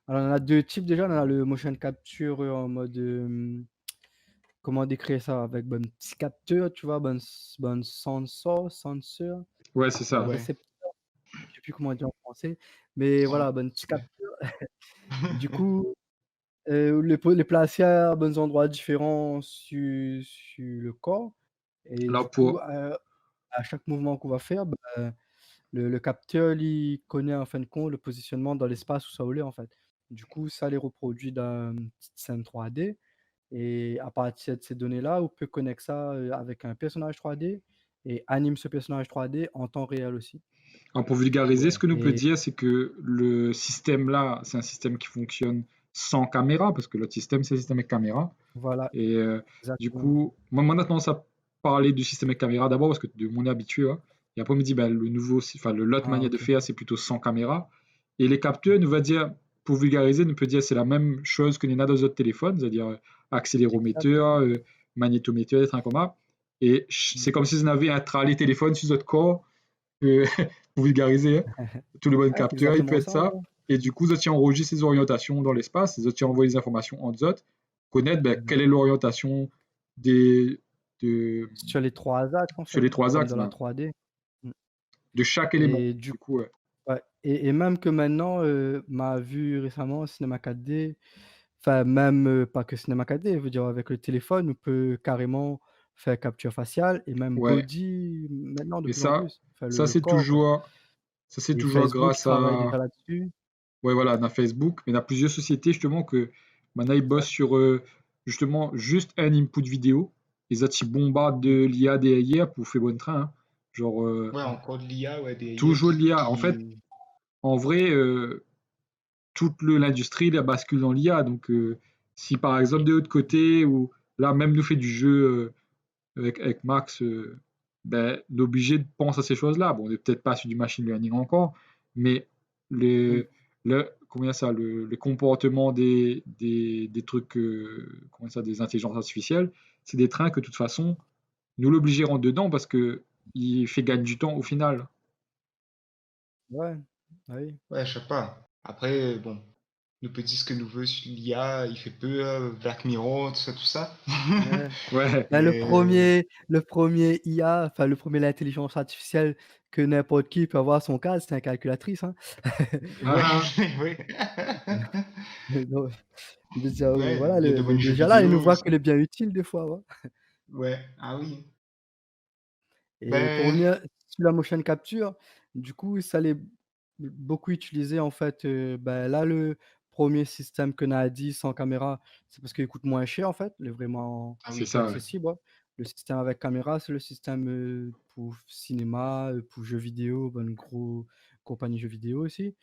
Alors on a deux types déjà. On a le motion capture en mode comment décrire ça avec bon petit capteur, tu vois, bon sensor, Ouais, c'est ça. Ouais. récepteur. Je sais plus comment dire en français, mais En- voilà, bon petit capteur. Du coup. Les placer à bons endroits différents sur le corps et du Alors, coup, pour, à chaque mouvement qu'on va faire, bah, le capteur, il connaît en fin de compte le positionnement dans l'espace où ça voulait en fait. Du coup, ça les reproduit dans une petite scène 3D et à partir de ces données-là, on peut connecter ça, avec un personnage 3D et anime ce personnage 3D en temps réel aussi Alors pour vulgariser, ce Ouais. que nous peut et dire, c'est que le système là, c'est un système qui fonctionne sans caméra, parce que l'autre système, c'est le système avec caméra. voilà, Et du exactement. coup, moi, on a tendance à parler du système avec caméra d'abord, parce que de mon habitué, hein. Et après, on me dit, ben, l'autre Ah manière de OK. faire, c'est plutôt sans caméra. Et les capteurs, nous va dire, pour vulgariser, nous peut dire, c'est la même chose que les dans d'autres téléphones, c'est-à-dire accéléromètre, Exactement. magnétomètre, des trucs comme ça. Et c'est comme si vous avez un tralé téléphone sur votre corps, euh, pour vulgariser, hein. Tout le bon Ouais, c'est capteur, il peut exactement être ça, ça. ouais. Et du coup, ça enregistre ses orientations dans l'espace, ça envoie les informations en autres, connaître ben, Mmh. quelle est l'orientation des, de, Sur les 3 axes, en sur fait, les trois comme axes dans la ben, 3D. Mmh de chaque élément. et du Du coup, ouais. ouais et même que maintenant, m'a vu récemment Cinéma 4D, enfin même, pas que Cinéma 4D, je veux dire avec le téléphone, on peut carrément faire capture faciale et même Ouais. body maintenant de Et plus en ça, plus, enfin ça le c'est corps, quoi toujours, ça c'est et toujours Facebook, il grâce travaille déjà à, là-dessus. ouais, voilà, on a Facebook, mais on a plusieurs sociétés justement que maintenant ils bossent Exact. sur justement juste un input vidéo. Les autres ils bombardent Mmh. de l'IA derrière pour faire bon train, hein. Genre, Ouais, Ouais. encore de l'IA, ouais, des IA toujours de l'IA. En fait, qui... en vrai, toute l'industrie elle bascule dans l'IA. Donc, si par exemple de l'autre côté, ou là même nous fait du jeu avec Max, ben, d'obliger de penser à ces choses-là. Bon, on n'est peut-être pas sur du machine learning encore, mais Oui, comment ça, le comportement des trucs, comment ça, des intelligences artificielles, c'est des trains que de toute façon, nous l'obliger rentre dedans parce que il fait gagner du temps au final. ouais, oui. Ouais, je sais pas. Après, bon, nous peut dire ce que nous veut sur l'IA, il fait peu, Black Mirror, tout ça. Ouais. Ouais. Bah, le Mais premier le premier IA, enfin le premier l'intelligence artificielle que n'importe qui peut avoir à son cas, c'est une calculatrice, hein. ouais, Ah, oui. Donc déjà, Ouais, voilà, il y a de bonnes jeux déjà là, il ne vidéo voit aussi. que les biens utiles des fois, ouais. Ouais, ah oui. Et pour Ben, revenir sur la motion capture, du coup, ça l'est beaucoup utilisé en fait, bah, là, le premier système qu'on a dit sans caméra, c'est parce qu'il coûte moins cher en fait, il est vraiment ah c'est oui. plus ça, ouais. accessible, ouais. Le système avec caméra, c'est le système, pour cinéma, pour jeux vidéo, ben, une compagnie jeux vidéo aussi.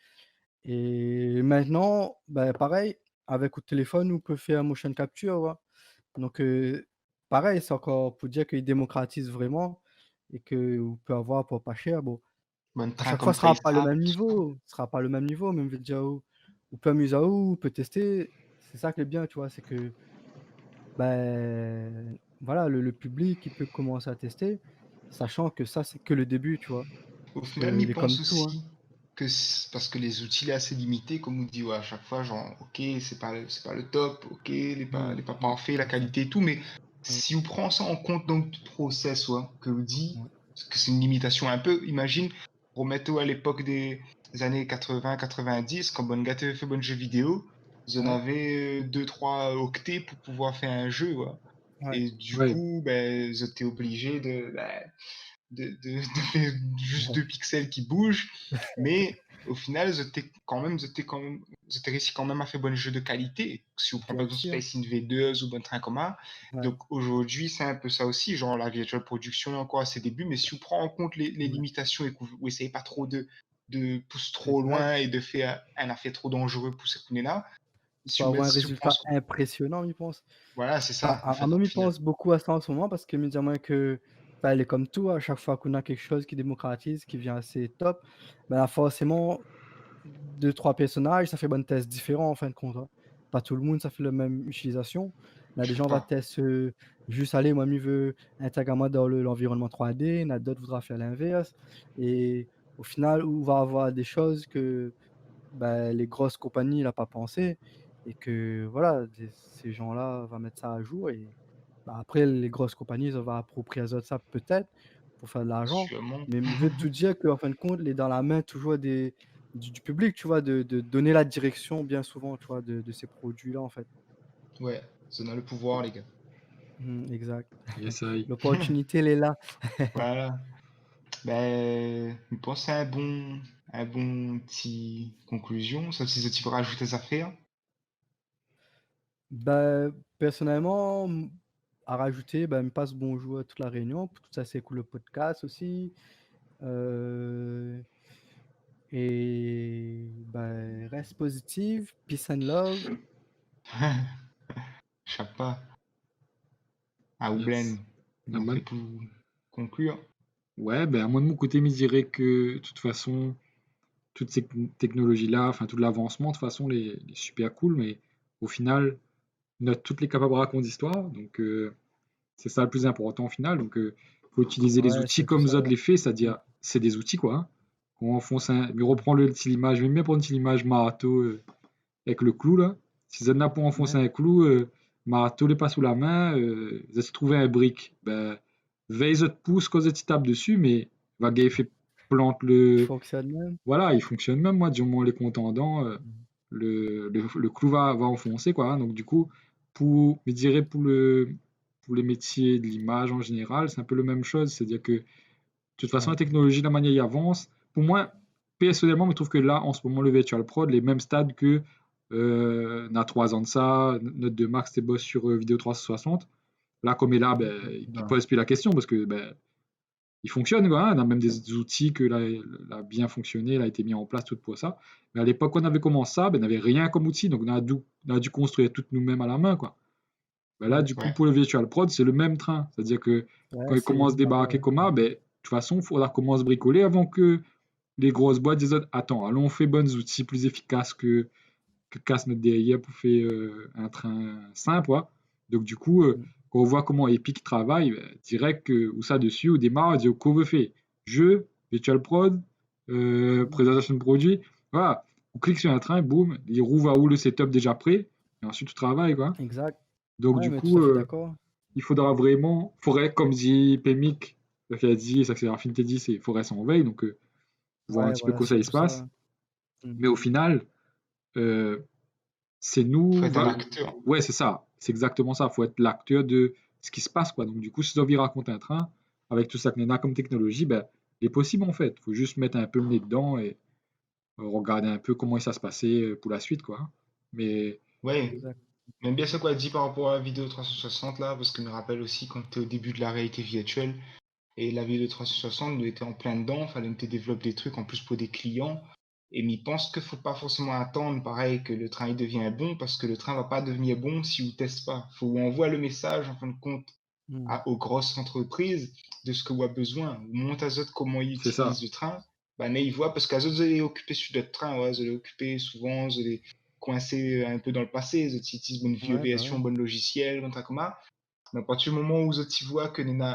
Et maintenant, bah, pareil, avec le téléphone, on peut faire motion capture, ouais. Donc pareil, c'est encore pour dire qu'il démocratise vraiment et qu'on peut avoir pour pas cher. Bon, Bon à train chaque fois, comme ce sera pas le FaceApp, même tout ça. niveau, ce sera pas le même niveau, mais on veut dire, on peut amuser à où, on peut tester. C'est ça qui est bien, tu vois? C'est que, ben, voilà, le public, il peut commencer à tester, sachant que ça, c'est que le début, tu vois? Au Parce final, qu'il il est comme pense tout, hein. aussi que parce que les outils sont assez limités, comme on dit, ouais, à chaque fois, genre, ok, c'est pas le top, ok, Mmh, les pas parfait, la exact. qualité et tout, mais Oui, si on prend ça en compte dans le process, ouais, que vous dit ouais, que c'est une limitation un peu, imagine, remettez à l'époque des années 80-90, quand Bonne Gâté fait bon jeu vidéo, vous en ouais, avez 2-3 octets pour pouvoir faire un jeu, ouais. ouais. Et du Ouais, coup, ben, vous êtes obligé de faire juste 2 pixels qui bougent, mais au final, vous avez réussi quand même à faire bon jeu de qualité. Si vous prenez par Bien exemple sûr, Space Invaders ou Bon Train Commun. ouais. Donc aujourd'hui, c'est un peu ça aussi, genre la virtual production est encore à ses débuts, mais si vous prenez en compte les Ouais, limitations et que vous essayez pas trop de pousser trop exact. loin et de faire un affaire trop dangereux pour ce qu'on est là, Pour avoir un si vous prenez, résultat impressionnant, il pense. voilà, c'est Enfin, ça, en fait, même au il final. pense beaucoup à ça en ce moment parce que mine de rien que, bah, elle est comme tout, à chaque fois qu'on a quelque chose qui démocratise, qui vient assez top, bah, forcément 2-3 personnages, ça fait bonne test différent en fin de compte, hein. Pas tout le monde, ça fait la même utilisation. Il y a Je des sais gens va pas. tester, juste aller, moi, mieux veut intégrer moi dans l'environnement 3D, il y en a d'autres voudra faire l'inverse et au final, on va avoir des choses que, bah, les grosses compagnies, n'a pas pensé et que voilà, ces gens-là va mettre ça à jour et bah, après les grosses compagnies, ça va approprier de ça peut-être pour faire de l'argent, Sûrement. mais je veux tout dire qu'en fin de compte, il est dans la main toujours du public, tu vois? De donner la direction bien souvent, tu vois? De ces produits-là, en fait. Ouais, ça a le pouvoir, les gars. Mmh, exact. yes, aïe. L'opportunité, elle est là. Voilà. Ben, je pense que c'est un bon petit conclusion, sauf si tu veux rajouter des affaires. Bah, personnellement, à rajouter, bah, me passe bonjour à toute la réunion, pour tout ça, c'est cool le podcast aussi. Heu et bah, reste positive, peace and love. Je sais pas. À Oublen, Yes. Ah, nous fait man. pour conclure. Ouais, ben moi de mon côté, je dirais que de toute façon, toutes ces technologies-là, enfin tout l'avancement, de toute façon, les super cool, mais au final, notre toutes les capables racontent d'histoire, donc c'est ça le plus important au final. Donc faut utiliser les Ouais, outils c'est tout comme ça, Zod ouais. les fait, Mmh, c'est-à-dire c'est des outils quoi. Hein. On enfonce un, mais reprend le style image, même bien prendre une style image Marato avec le clou là. Si Zod n'a pas enfoncé ouais. un clou, Marato n'est pas sous la main, ils essaient de trouver un brick. Ben, veille Zod pousse quand Zod tape dessus, mais Vagay fait plante Il le, fonctionne même. voilà, il fonctionne même, moi, du moment les contendants, Mmh. le clou va enfoncer, quoi. Hein. Donc, du coup, je dirais pour les métiers de l'image en général, c'est un peu la même chose. C'est-à-dire que, de toute façon, Ouais, la technologie, la manière y avance. Pour moi, personnellement, je trouve que là, en ce moment, le Virtual Prod, les mêmes stades que, il y a 3 ans de ça, notre de Max, c'était boss sur Vidéo 360. Là, comme il est là, ben, il ouais. pose plus la question parce que, ben, il fonctionne, quoi, hein. On a même des outils que là, a bien fonctionné, il a été mis en place tout pour ça. Mais à l'époque, on avait commencé ça, ben, on n'avait rien comme outil, donc on a dû construire tout nous-mêmes à la main, quoi. Ben là, Ouais. du coup, Ouais. pour le Virtual Prod, c'est le même train. C'est-à-dire que Ouais, quand ils c'est commencent à pareil, débarquer ouais. Coma, ben, de toute façon, il faudra commencer à bricoler avant que les grosses boîtes disent attends, allons, on fait bons outils plus efficaces que casse notre derrière pour faire un train simple. Ouais. Donc, du coup, Mm. quand on voit comment Epic travaille, ben, direct que, ou ça dessus, au démarre, on dit qu'on veut faire jeu, Virtual Prod, présentation de produit. Voilà. On clique sur un train, boum, les roues va où le setup déjà prêt, et ensuite tu travailles. Quoi. Exact. Donc, Ouais, du mais tout coup, à fait d'accord. il faudra vraiment, faudrait, comme dit Pemic, ça fait dit, ça c'est Infinity dit, c'est forêt sans veille, donc voir un Ouais, petit peu voilà, quoi ça il se surtout passe. ça. Mm. Mais au final, euh, c'est Faut nous, être un acteur. ouais, c'est ça, c'est exactement ça. Faut être l'acteur de ce qui se passe, quoi. Donc du coup, si tu as envie de raconter un train avec tout ça que a comme technologie, ben, il est possible en fait. Faut juste mettre un peu le nez dedans et regarder un peu comment ça se passait pour la suite, quoi. Mais Ouais. Exact. J'aime bien ce qu'on a dit par rapport à la vidéo 360 là, parce que me rappelle aussi quand tu es au début de la réalité virtuelle et la vidéo 360, nous était en plein dedans, fallait nous développer des trucs en plus pour des clients. Et m'y pense qu'il faut pas forcément attendre, pareil, que le train il devient bon, parce que le train va pas devenir bon si vous teste pas. Faut envoyer le message en fin de compte Mm. aux grosses entreprises de ce que vous avez besoin. Vous montrez à eux comment ils c'est ça, utilisent le train, ben, ils voient parce qu'à eux, vous allez occuper sur d'autres trains, ouais, vous allez occuper souvent, vous allez coincer un peu dans le passé, vous utilisez bonne vieux Ouais, bah version, ouais. bonne logiciel, comme ça, comme ça. Mais à partir du moment où vous voient que vous avez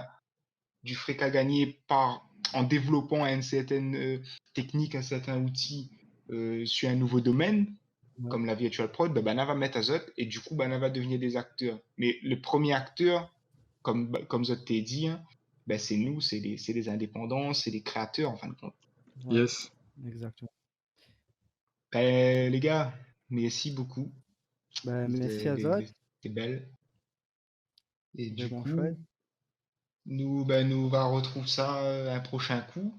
du fric à gagner en développant une certaine technique, un certain outil sur un nouveau domaine, Ouais. comme la Virtual Prod, ben, va mettre à Zot et du coup, va devenir des acteurs. Mais le premier acteur, comme Zot t'a dit, hein, ben, c'est nous, c'est les indépendants, c'est les créateurs en fin de compte. Ouais, yes. exactement. Ben, les gars, merci beaucoup. Ben, merci à Zot, C'était belle. Et du vraiment coup, chouette. nous va retrouver ça un prochain coup.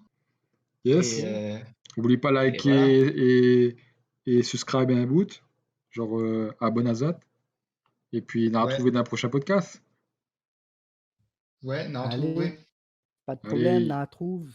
Yes. Et, N'oublie pas et voilà. liker et subscribe à un bout, genre abonne à Zot. Et puis, on a retrouvé Ouais, dans un prochain podcast. ouais, on a Allez, retrouvé. pas de problème, Allez. on la trouve.